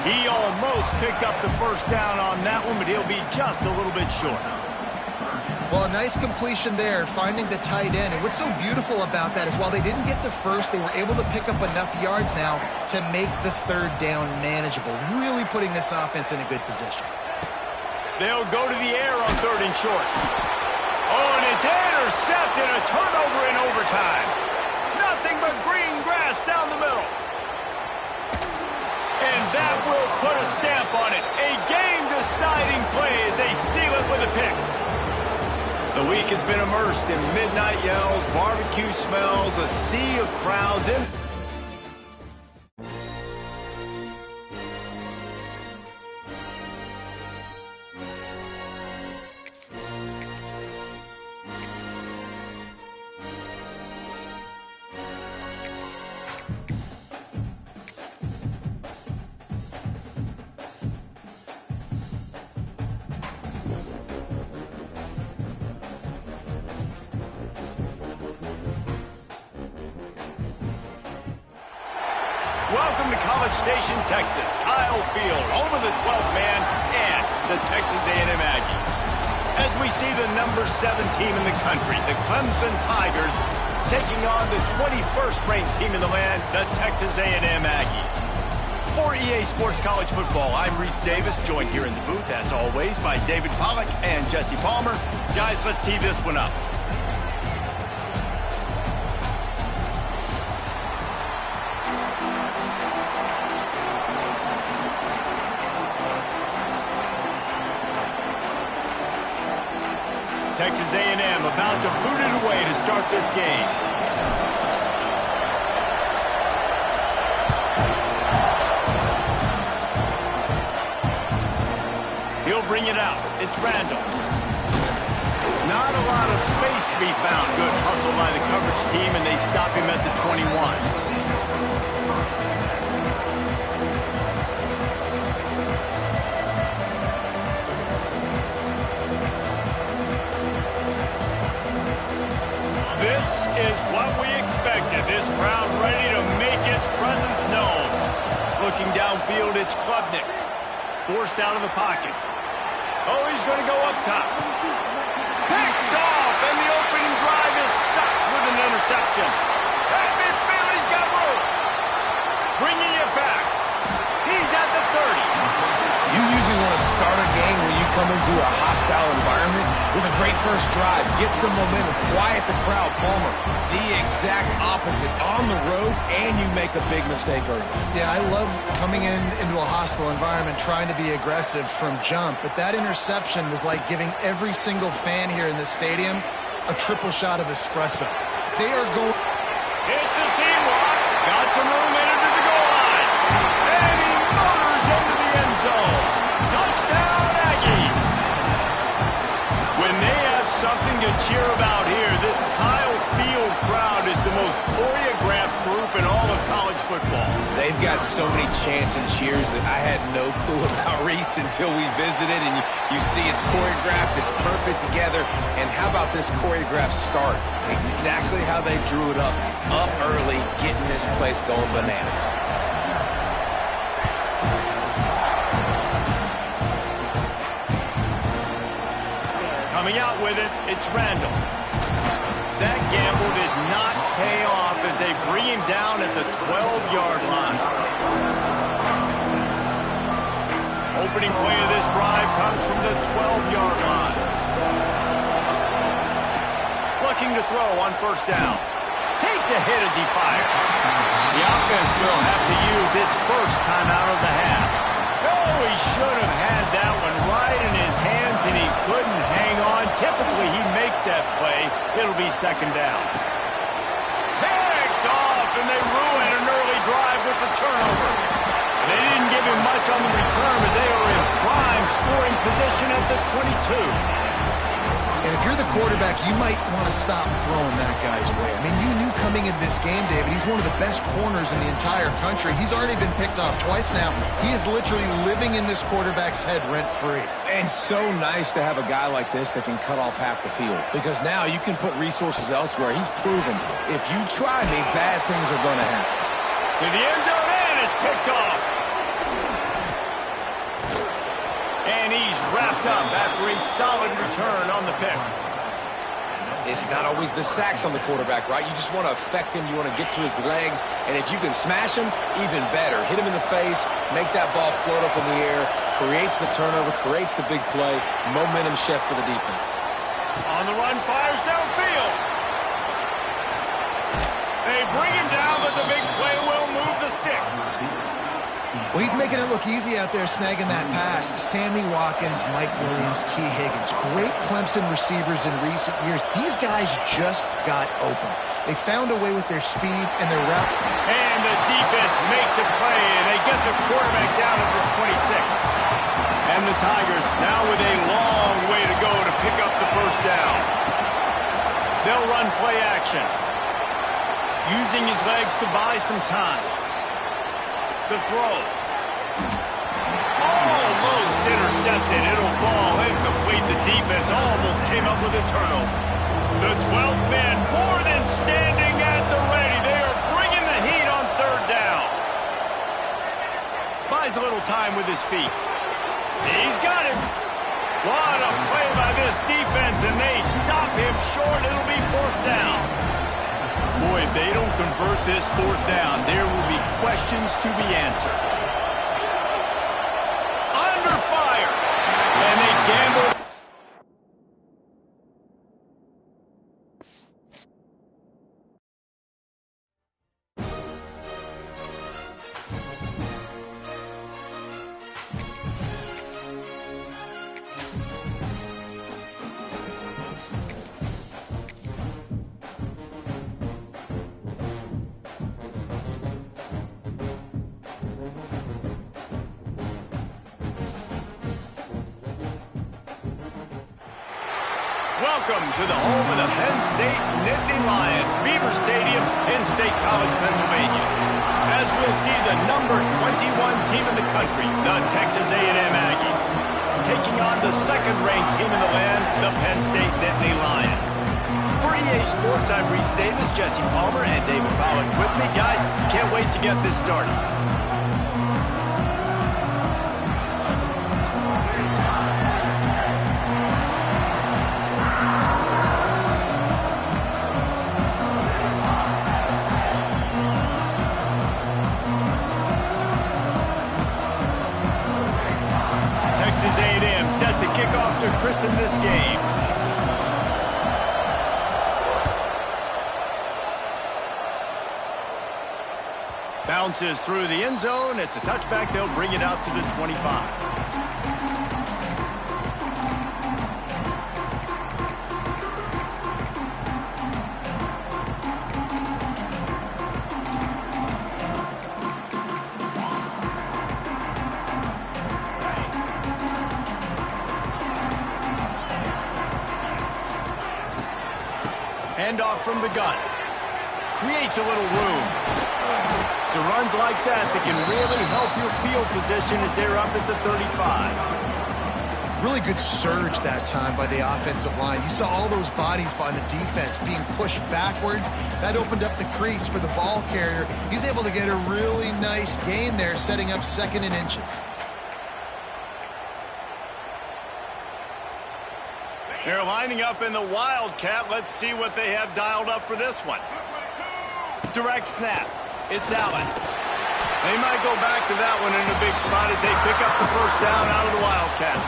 He almost picked up the first down on that one, but he'll be just a little bit short. Well, a nice completion there, finding the tight end. And what's so beautiful about that is while they didn't get the first, they were able to pick up enough yards now to make the third down manageable, really putting this offense in a good position. They'll go to the air on third and short. Oh, and it's intercepted, a turnover in overtime. Nothing but green grass down the middle. And that will put a stamp on it. A game-deciding play as they seal it with a pick. The week has been immersed in midnight yells, barbecue smells, a sea of crowds, and welcome to College Station, Texas. Kyle Field, home of the 12th man and the Texas A&M Aggies. As we see the number 7 team in the country, the Clemson Tigers, taking on the 21st ranked team in the land, the Texas A&M Aggies. For EA Sports College Football, I'm Reese Davis, joined here in the booth, as always, by David Pollack and Jesse Palmer. Guys, let's tee this one up. Texas A&M about to boot it away to start this game. He'll bring it out. It's Randall. Not a lot of space to be found. Good hustle by the coverage team, and they stop him at the 21. This is what we expected. This crowd ready to make its presence known. Looking downfield, it's Klubnik. Forced out of the pocket. Oh, he's going to go up top. Picked off, and the opening drive is stopped with an interception. At midfield, he's got room. Bringing it back. He's at the 30. You usually want to start a game when you come into a hostile environment with a great first drive, get some momentum, quiet the crowd. Palmer, the exact opposite. On the road, and you make a big mistake early. Yeah, I love coming into a hostile environment, trying to be aggressive from jump, but that interception was like giving every single fan here in the stadium a triple shot of espresso. They are going... It's a seam walk. Got some room entered to the goal line. And he motors into the end zone. Touchdown, Aggies. When they have something to cheer about here, this Kyle Field crowd is the most choreographed got so many chants and cheers that I had no clue about Reese until we visited. And you see it's choreographed, it's perfect together. And how about this choreographed start? Exactly how they drew it up early, getting this place going bananas. Coming out with it, it's Randall. That gamble did not pay off as they bring him down at the 12-yard line. Opening play of this drive comes from the 12-yard line. Looking to throw on first down. Takes a hit as he fires. The offense will have to use its first timeout of the half. Oh, he should have had that one right in his hands, and he couldn't hang on. Typically, he makes that play. It'll be second down. Picked off, and they ruin an early drive with the turnover. They didn't give him much on the return, but they are in prime scoring position at the 22. And if you're the quarterback, you might want to stop throwing that guy's way. I mean, you knew coming into this game, David, he's one of the best corners in the entire country. He's already been picked off twice now. He is literally living in this quarterback's head rent-free. And so nice to have a guy like this that can cut off half the field, because now you can put resources elsewhere. He's proven if you try me, bad things are going to happen. To the end zone, and it's picked off. And he's wrapped up after a solid return on the pick. It's not always the sacks on the quarterback, right? You just want to affect him. You want to get to his legs. And if you can smash him, even better. Hit him in the face, make that ball float up in the air, creates the turnover, creates the big play, momentum shift for the defense. On the run, fires downfield. They bring him down, but the big play will move the sticks. Well, he's making it look easy out there snagging that pass. Sammy Watkins, Mike Williams, T. Higgins. Great Clemson receivers in recent years. These guys just got open. They found a way with their speed and their route. And the defense makes a play, and they get the quarterback down at the 26. And the Tigers now with a long way to go to pick up the first down. They'll run play action, using his legs to buy some time. The throw. Almost intercepted. It'll fall incomplete. The defense almost came up with a turnover. The 12th man more than standing at the ready. They are bringing the heat on third down. Buys a little time with his feet. He's got it. What a play by this defense, and they stop him short. It'll be fourth down. Boy, if they don't convert this fourth down, there will be questions to be answered. Under fire. And they gamble. Welcome to the home of the Penn State Nittany Lions, Beaver Stadium in State College, Pennsylvania. As we'll see the number 21 team in the country, the Texas A&M Aggies, taking on the second-ranked team in the land, the Penn State Nittany Lions. For EA Sports, I'm Reese Davis, Jesse Palmer, and David Pollack with me. Guys, can't wait to get this started. Texas A&M set to kick off to christen this game. Bounces through the end zone. It's a touchback. They'll bring it out to the 25. Handoff from the gun. Creates a little room. It's the runs like that that can really help your field position as they're up at the 35. Really good surge that time by the offensive line. You saw all those bodies by the defense being pushed backwards. That opened up the crease for the ball carrier. He's able to get a really nice gain there, setting up 2nd and inches. They're lining up in the Wildcat. Let's see what they have dialed up for this one. Direct snap. It's Allen. They might go back to that one in a big spot as they pick up the first down out of the Wildcat.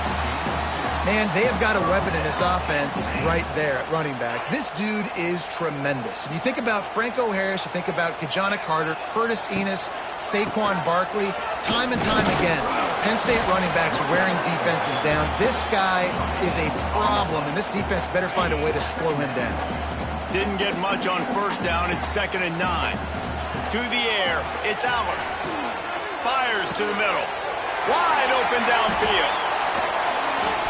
Man, they have got a weapon in this offense right there at running back. This dude is tremendous. And you think about Franco Harris, you think about Kajana Carter, Curtis Enis, Saquon Barkley, time and time again, Penn State running backs wearing defenses down. This guy is a problem, and this defense better find a way to slow him down. Didn't get much on first down. It's 2nd and 9. To the air, it's Allen. Fires to the middle. Wide open downfield.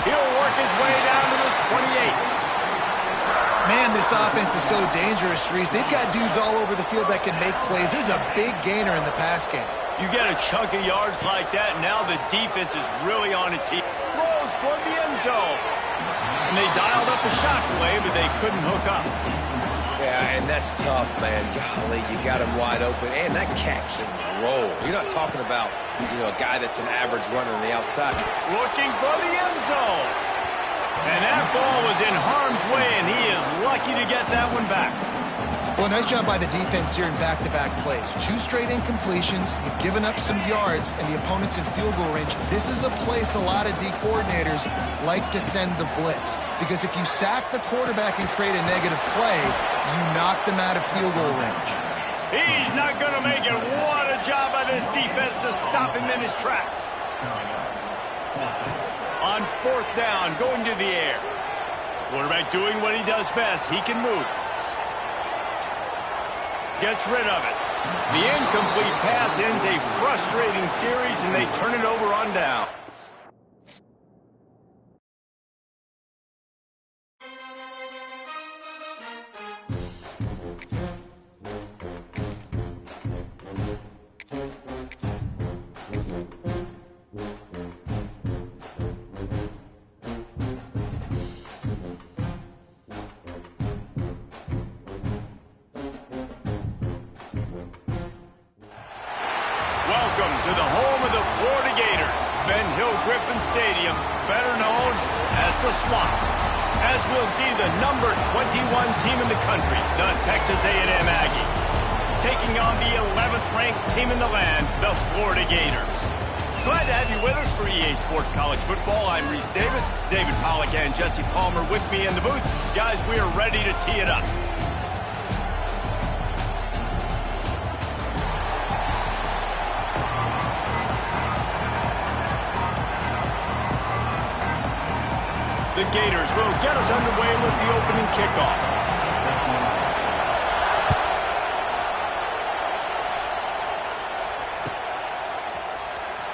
He'll work his way down to the 28. Man, this offense is so dangerous, Reese. They've got dudes all over the field that can make plays. There's a big gainer in the pass game. You get a chunk of yards like that, now the defense is really on its heels. Throws toward the end zone. And they dialed up a shot play, but they couldn't hook up. Yeah, and that's tough, man. Golly, you got him wide open. And that cat can roll. You're not talking about, a guy that's an average runner on the outside. Looking for the end zone. And that ball was in harm's way, and he is lucky to get that one back. Well, nice job by the defense here in back-to-back plays. 2 straight incompletions. You've given up some yards, and the opponent's in field goal range. This is a place a lot of D coordinators like to send the blitz. Because if you sack the quarterback and create a negative play, you knock them out of field goal range. He's not going to make it. What a job by this defense to stop him in his tracks. On 4th down, going to the air. Quarterback doing what he does best. He can move. Gets rid of it. The incomplete pass ends a frustrating series, and they turn it over on down. Welcome to the home of the Florida Gators, Ben Hill Griffin Stadium, better known as the Swamp. As we'll see the number 21 team in the country, the Texas A&M Aggies, taking on the 11th ranked team in the land, the Florida Gators. Glad to have you with us for EA Sports College Football. I'm Reese Davis, David Pollack and Jesse Palmer with me in the booth. Guys, we are ready to tee it up. The Gators will get us underway with the opening kickoff.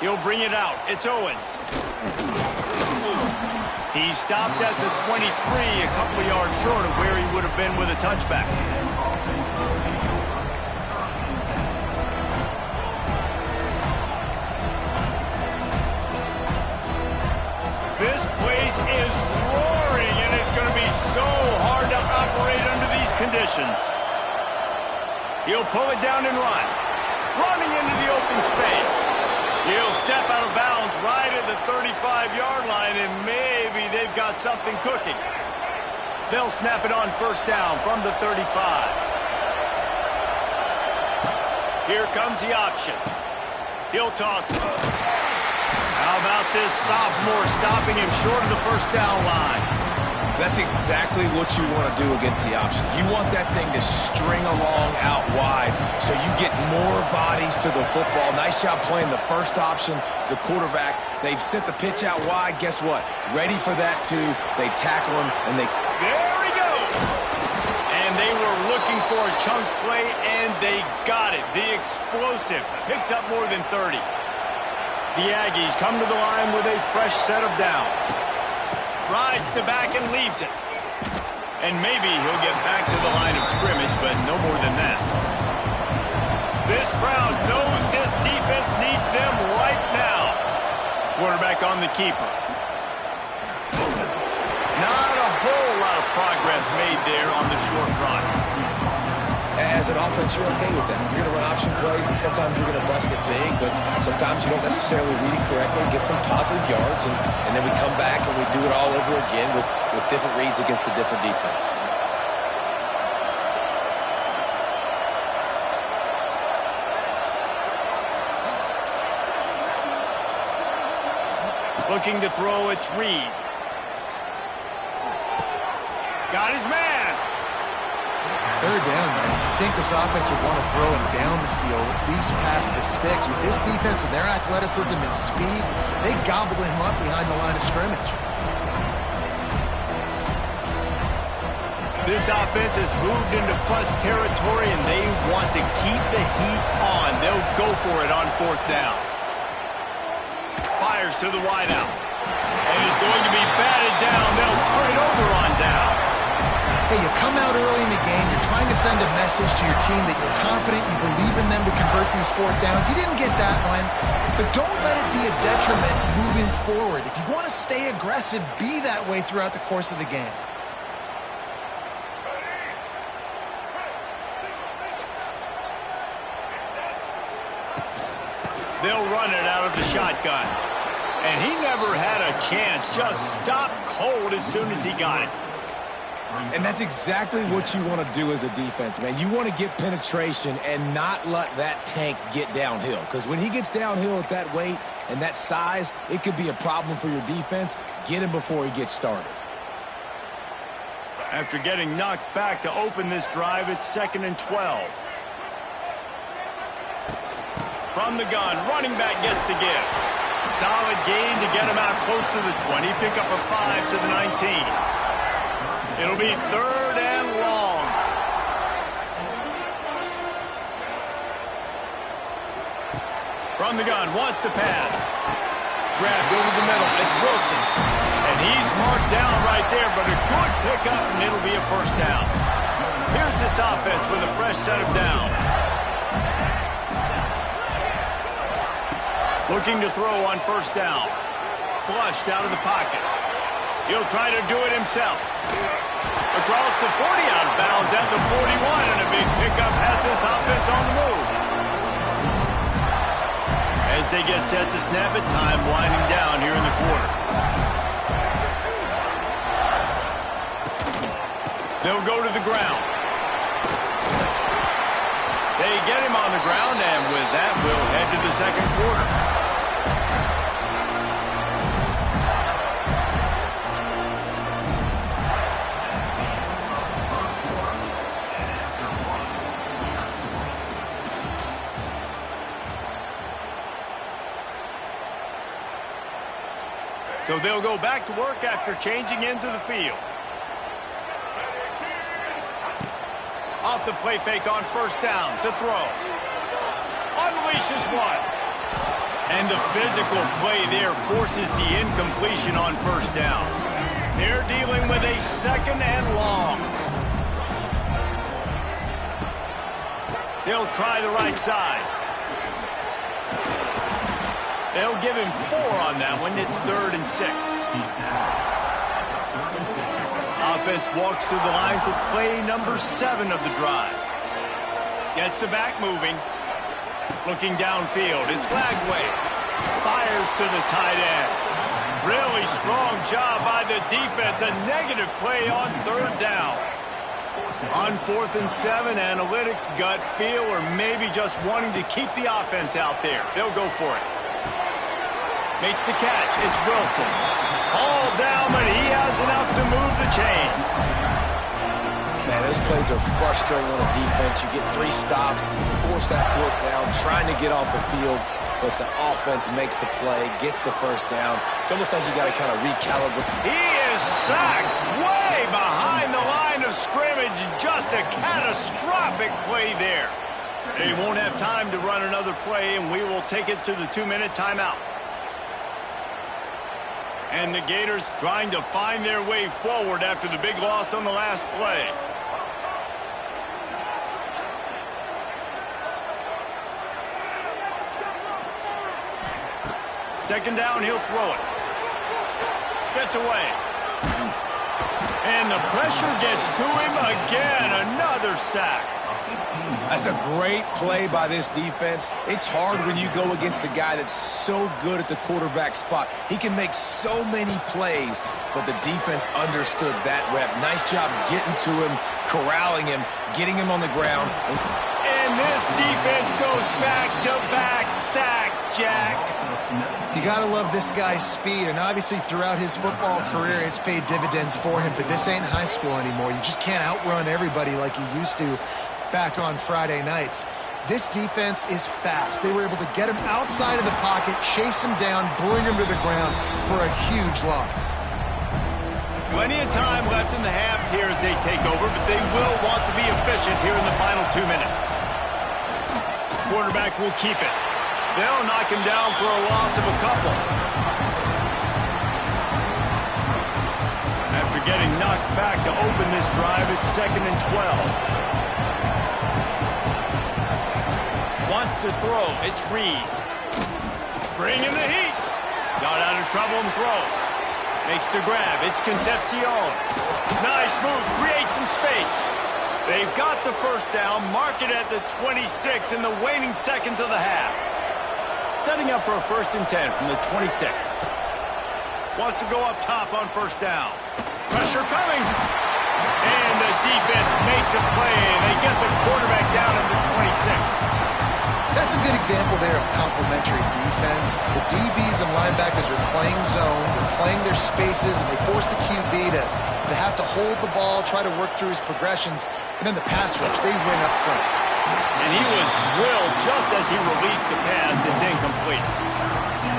He'll bring it out. It's Owens. He stopped at the 23, a couple of yards short of where he would have been with a touchback. This place is roaring, and it's going to be so hard to operate under these conditions. He'll pull it down and run. Running into the open space. He'll step out of bounds right at the 35-yard line, and maybe they've got something cooking. They'll snap it on first down from the 35. Here comes the option. He'll toss it. How about this sophomore stopping him short of the first down line? That's exactly what you want to do against the option. You want that thing to string along out wide so you get more bodies to the football. Nice job playing the first option, the quarterback. They've sent the pitch out wide. Guess what? Ready for that, too. They tackle him, and they... There he goes! And they were looking for a chunk play, and they got it. The explosive picks up more than 30. The Aggies come to the line with a fresh set of downs. Rides the back and leaves it. And maybe he'll get back to the line of scrimmage, but no more than that. This crowd knows this defense needs them right now. Quarterback on the keeper. Not a whole lot of progress made there on the short run. As an offense, you're okay with that. You're going to run option plays, and sometimes you're going to bust it big, but sometimes you don't necessarily read it correctly, get some positive yards, and then we come back and we do it all over again with different reads against the different defense. Looking to throw, it's Reed. Got his man. Third down, man. I think this offense would want to throw him down the field, at least past the sticks. With this defense and their athleticism and speed, they gobbled him up behind the line of scrimmage. This offense has moved into plus territory, and they want to keep the heat on. They'll go for it on fourth down. Fires to the wideout. And is going to be batted down. They'll turn it over on downs. Hey, you come out early in the game, you're trying to send a message to your team that you're confident, you believe in them to convert these fourth downs. You didn't get that one, but don't let it be a detriment moving forward. If you want to stay aggressive, be that way throughout the course of the game. They'll run it out of the shotgun. And he never had a chance. Just stopped cold as soon as he got it. And that's exactly what you want to do as a defense, man. You want to get penetration and not let that tank get downhill. Because when he gets downhill at that weight and that size, it could be a problem for your defense. Get him before he gets started. After getting knocked back to open this drive, it's 2nd and 12. From the gun, running back gets to give. Solid gain to get him out close to the 20. Pick up a 5 to the 19. It'll be 3rd and long. From the gun, wants to pass. Grabbed over the middle. It's Wilson. And he's marked down right there, but a good pickup, and it'll be a first down. Here's this offense with a fresh set of downs. Looking to throw on first down. Flushed out of the pocket. He'll try to do it himself. Across the 40, out of bounds at the 41, and a big pickup has this offense on the move. As they get set to snap it, time winding down here in the quarter. They'll go to the ground. They get him on the ground, and with that, we'll head to the second quarter. So they'll go back to work after changing into the field. Off the play fake on first down to throw. Unleashes one. And the physical play there forces the incompletion on first down. They're dealing with a 2nd and long. They'll try the right side. They'll give him 4 on that one. It's 3rd and 6. Offense walks through the line for play number 7 of the drive. Gets the back moving. Looking downfield. It's Glagway. Fires to the tight end. Really strong job by the defense. A negative play on 3rd down. On 4th and 7, analytics, gut feel, or maybe just wanting to keep the offense out there. They'll go for it. Makes the catch. It's Wilson. All down, but he has enough to move the chains. Man, those plays are frustrating on the defense. You get 3 stops, you force that 4th down, trying to get off the field, but the offense makes the play, gets the first down. It's almost like you got to kind of recalibrate. He is sacked way behind the line of scrimmage. Just a catastrophic play there. They won't have time to run another play, and we will take it to the 2-minute timeout. And the Gators trying to find their way forward after the big loss on the last play. Second down, he'll throw it. Gets away. And the pressure gets to him again. Another sack. That's a great play by this defense. It's hard when you go against a guy that's so good at the quarterback spot. He can make so many plays, but the defense understood that rep. Nice job getting to him, corralling him, getting him on the ground. And this defense goes back-to-back sack, Jack. You got to love this guy's speed, and obviously throughout his football career, it's paid dividends for him, but this ain't high school anymore. You just can't outrun everybody like you used to back on Friday nights. This defense is fast. They were able to get him outside of the pocket, chase him down, bring him to the ground for a huge loss. Plenty of time left in the half here as they take over, but they will want to be efficient here in the final 2 minutes. Quarterback will keep it. They'll knock him down for a loss of a couple. After getting knocked back to open this drive, it's 2nd and 12. Wants to throw. It's Reed. Bringing the heat. Got out of trouble and throws. Makes the grab. It's Concepcion. Nice move. Creates some space. They've got the first down. Mark it at the 26 in the waning seconds of the half. Setting up for a 1st and 10 from the 26. Wants to go up top on first down. Pressure coming. And the defense makes a play. They get the quarterback down at the 26. That's a good example there of complementary defense. The DBs and linebackers are playing zone, they're playing their spaces, and they force the QB to have to hold the ball, try to work through his progressions, and then the pass rush, they win up front. And he was drilled just as he released the pass. It's incomplete.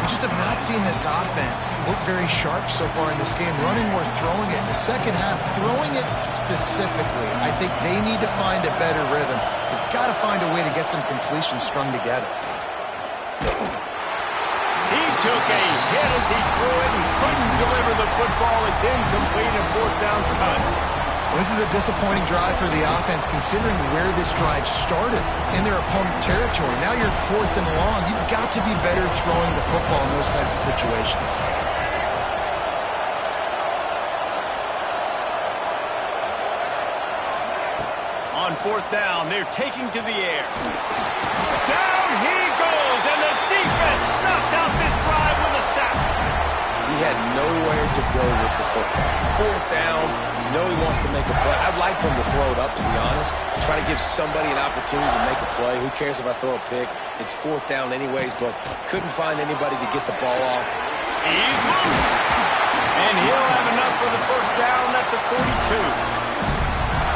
We just have not seen this offense look very sharp so far in this game, running or throwing it. In the second half, throwing it specifically, I think they need to find a better rhythm. They've got to find a way to get some completions strung together. He took a hit as he threw it and couldn't deliver the football. It's incomplete and 4th down's cut. Well, this is a disappointing drive for the offense considering where this drive started in their opponent territory. Now you're 4th and long. You've got to be better throwing the football in those types of situations. On 4th down, they're taking to the air. Down he goes, and the defense snuffs out this drive with a sack. He had nowhere to go with the football. 4th down, you know he wants to make a play. I'd like for him to throw it up, to be honest. Try to give somebody an opportunity to make a play. Who cares if I throw a pick? It's 4th down anyways, but couldn't find anybody to get the ball off. He's loose. And he'll have enough for the first down at the 42.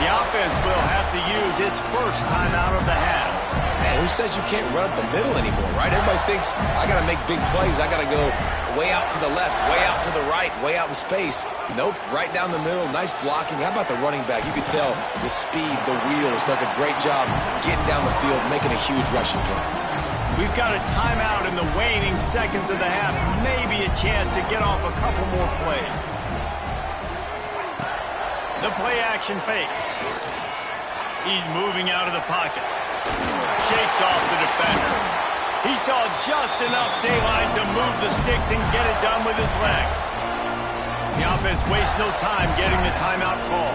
The offense will have to use its first timeout of the half. Man, who says you can't run up the middle anymore, right? Everybody thinks, I got to make big plays. I got to go way out to the left, way out to the right, way out in space. Nope, right down the middle. Nice blocking. How about the running back? You could tell the speed, the wheels, does a great job getting down the field, making a huge rushing play. We've got a timeout in the waning seconds of the half. Maybe a chance to get off a couple more plays. The play-action fake. He's moving out of the pocket. Shakes off the defender. He saw just enough daylight to move the sticks and get it done with his legs. The offense wastes no time getting the timeout call.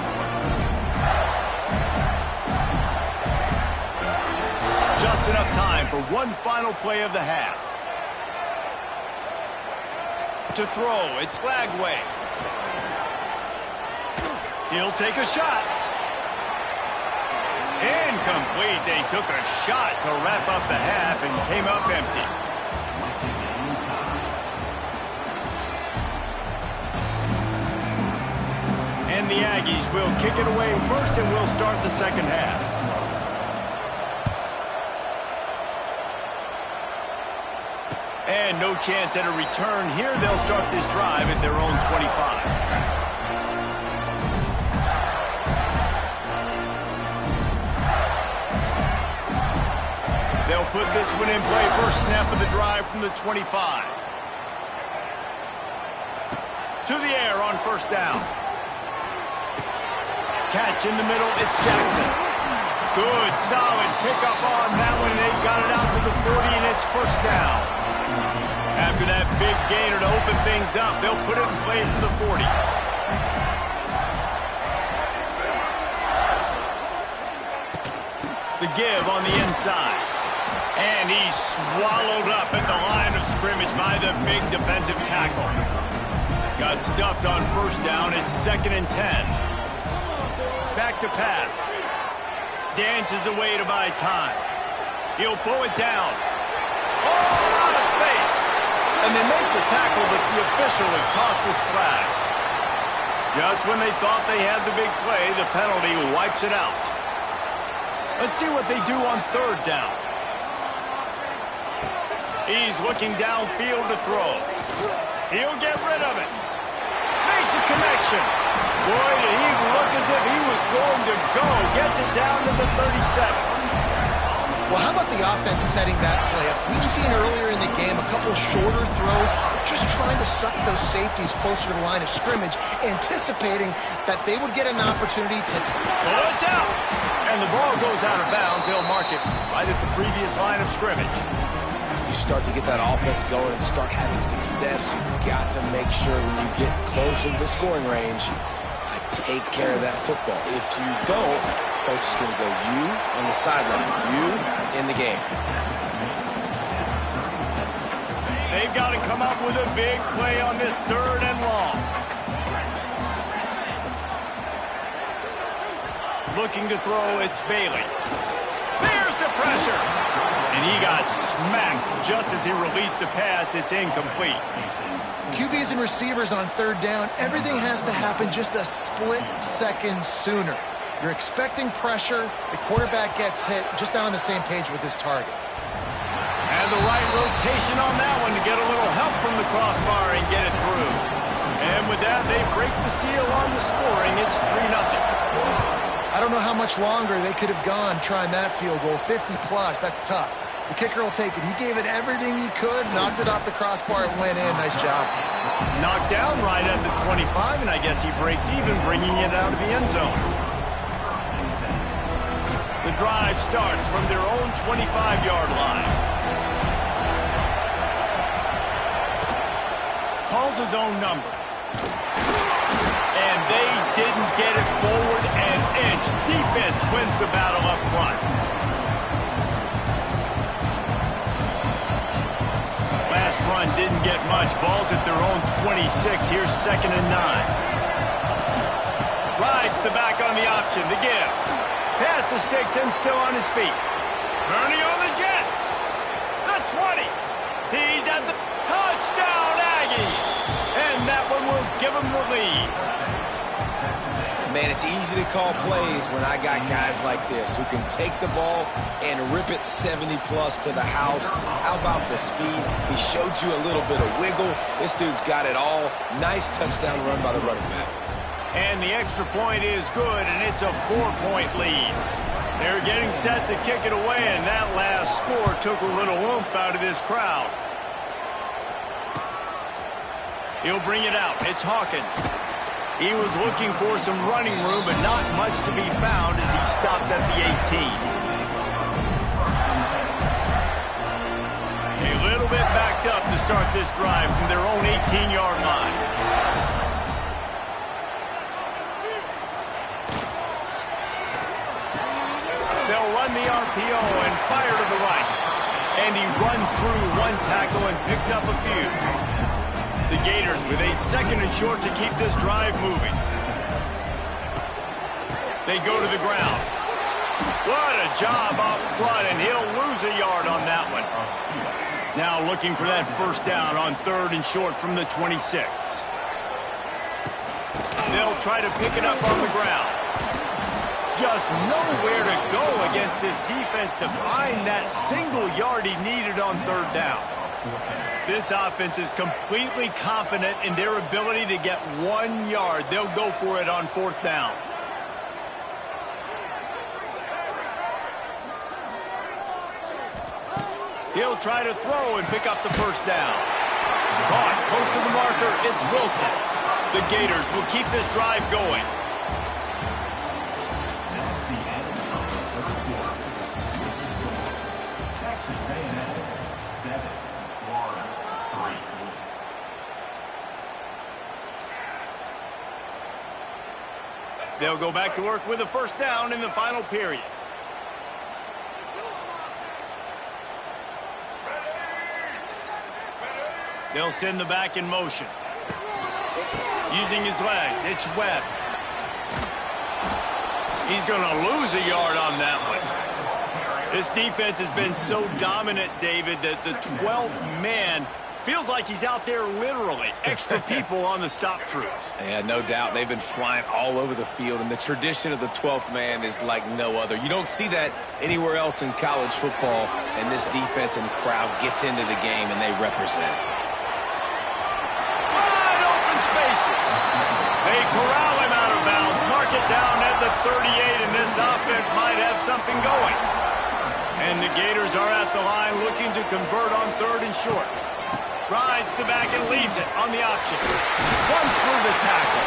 Just enough time for one final play of the half. To throw, it's Lagway. He'll take a shot. Incomplete. They took a shot to wrap up the half and came up empty. And the Aggies will kick it away first and will start the second half. And no chance at a return here. They'll start this drive at their own 25. They'll put this one in play. First snap of the drive from the 25. To the air on first down. Catch in the middle. It's Jackson. Good, solid pickup on that one. They got it out to the 40, and it's first down. After that big gainer to open things up, they'll put it in play from the 40. The give on the inside. And he's swallowed up at the line of scrimmage by the big defensive tackle. Got stuffed on first down. It's 2nd and 10. Back to pass. Dances away to buy time. He'll pull it down. Oh, out of space. And they make the tackle, but the official has tossed his flag. Just when they thought they had the big play, the penalty wipes it out. Let's see what they do on 3rd down. He's looking downfield to throw. He'll get rid of it. Makes a connection. Boy, did he look as if he was going to go. Gets it down to the 37. Well, how about the offense setting that play up? We've seen earlier in the game a couple shorter throws, just trying to suck those safeties closer to the line of scrimmage, anticipating that they would get an opportunity to... Oh, it's out! And the ball goes out of bounds. They'll mark it right at the previous line of scrimmage. You start to get that offense going and start having success, you've got to make sure when you get closer to the scoring range, take care of that football. If you don't, coach is going to go you on the sideline, you in the game. They've got to come up with a big play on this 3rd and long. Looking to throw, it's Bailey. There's the pressure. And he got smacked just as he released the pass. It's incomplete. QBs and receivers on 3rd down, everything has to happen just a split second sooner. You're expecting pressure, the quarterback gets hit, just not on the same page with his target. And the right rotation on that one to get a little help from the crossbar and get it through. And with that, they break the seal on the scoring. It's 3-0. I don't know how much longer they could have gone trying that field goal. 50-plus, that's tough. The kicker will take it. He gave it everything he could, knocked it off the crossbar, it went in. Nice job. Knocked down right at the 25, and I guess he breaks even, bringing it out of the end zone. The drive starts from their own 25-yard line. Calls his own number. And they didn't get it forward an inch. Defense wins the battle up front. Last run didn't get much. Ball's at their own 26. Here's 2nd and 9. Rides the back on the option. The give. Pass the sticks and still on his feet. Turning on the Jets. The 20. He's at the touchdown, Aggies. And that one will give him the lead. Man, it's easy to call plays when I got guys like this who can take the ball and rip it 70-plus to the house. How about the speed? He showed you a little bit of wiggle. This dude's got it all. Nice touchdown run by the running back. And the extra point is good, and it's a 4-point lead. They're getting set to kick it away, and that last score took a little oomph out of this crowd. He'll bring it out. It's Hawkins. He was looking for some running room, but not much to be found as he stopped at the 18. A little bit backed up to start this drive from their own 18-yard line. They'll run the RPO and fire to the right. And he runs through one tackle and picks up a few. The Gators with a 2nd and short to keep this drive moving. They go to the ground. What a job up front, and he'll lose a yard on that one. Now looking for that 1st down on 3rd and short from the 26. They'll try to pick it up on the ground. Just nowhere to go against this defense to find that single yard he needed on 3rd down. This offense is completely confident in their ability to get 1 yard. They'll go for it on 4th down. He'll try to throw and pick up the 1st down. Caught close to the marker. It's Wilson. The Gators will keep this drive going. They'll go back to work with a first down in the final period. They'll send the back in motion. Using his legs, it's Webb. He's going to lose a yard on that one. This defense has been so dominant, David, that the 12th man feels like he's out there literally. Extra people on the stop troops. Yeah, no doubt. They've been flying all over the field, and the tradition of the 12th man is like no other. You don't see that anywhere else in college football, and this defense and crowd gets into the game, and they represent. Wide open spaces. They corral him out of bounds. Mark it down at the 38, and this offense might have something going. And the Gators are at the line looking to convert on 3rd and short. Rides the back and leaves it on the option. Runs through the tackle.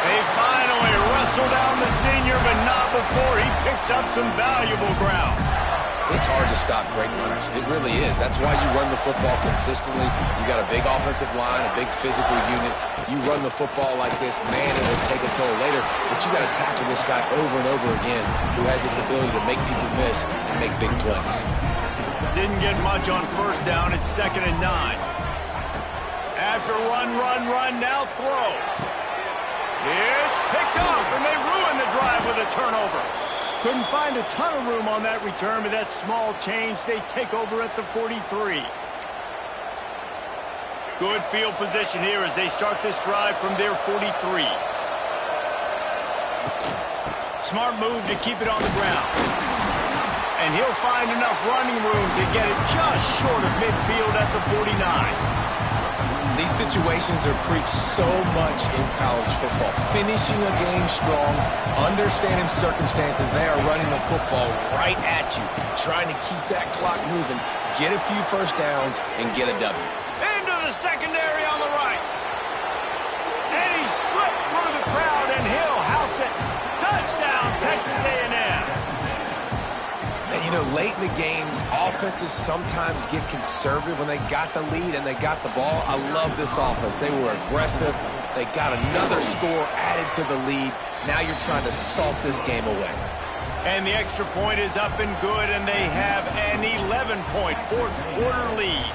They finally wrestle down the senior, but not before he picks up some valuable ground. It's hard to stop great runners. It really is. That's why you run the football consistently. You got a big offensive line, a big physical unit. You run the football like this, man, it'll take a toll later. But you got to tackle this guy over and over again who has this ability to make people miss and make big plays. Didn't get much on first down. It's 2nd and 9. After run, now throw. It's picked off, and they ruin the drive with a turnover. Couldn't find a ton of room on that return, but that small change, they take over at the 43. Good field position here as they start this drive from their 43. Smart move to keep it on the ground. And he'll find enough running room to get it just short of midfield at the 49. These situations are preached so much in college football. Finishing a game strong, understanding circumstances. They are running the football right at you, trying to keep that clock moving, get a few first downs, and get a W. Into the secondary on the right. And he slipped through the crowd, and he'll house it. Touchdown, Texas A&M. And, you know, late in the games, offenses sometimes get conservative when they got the lead and they got the ball. I love this offense. They were aggressive. They got another score added to the lead. Now you're trying to salt this game away. And the extra point is up and good, and they have an 11-point fourth quarter lead.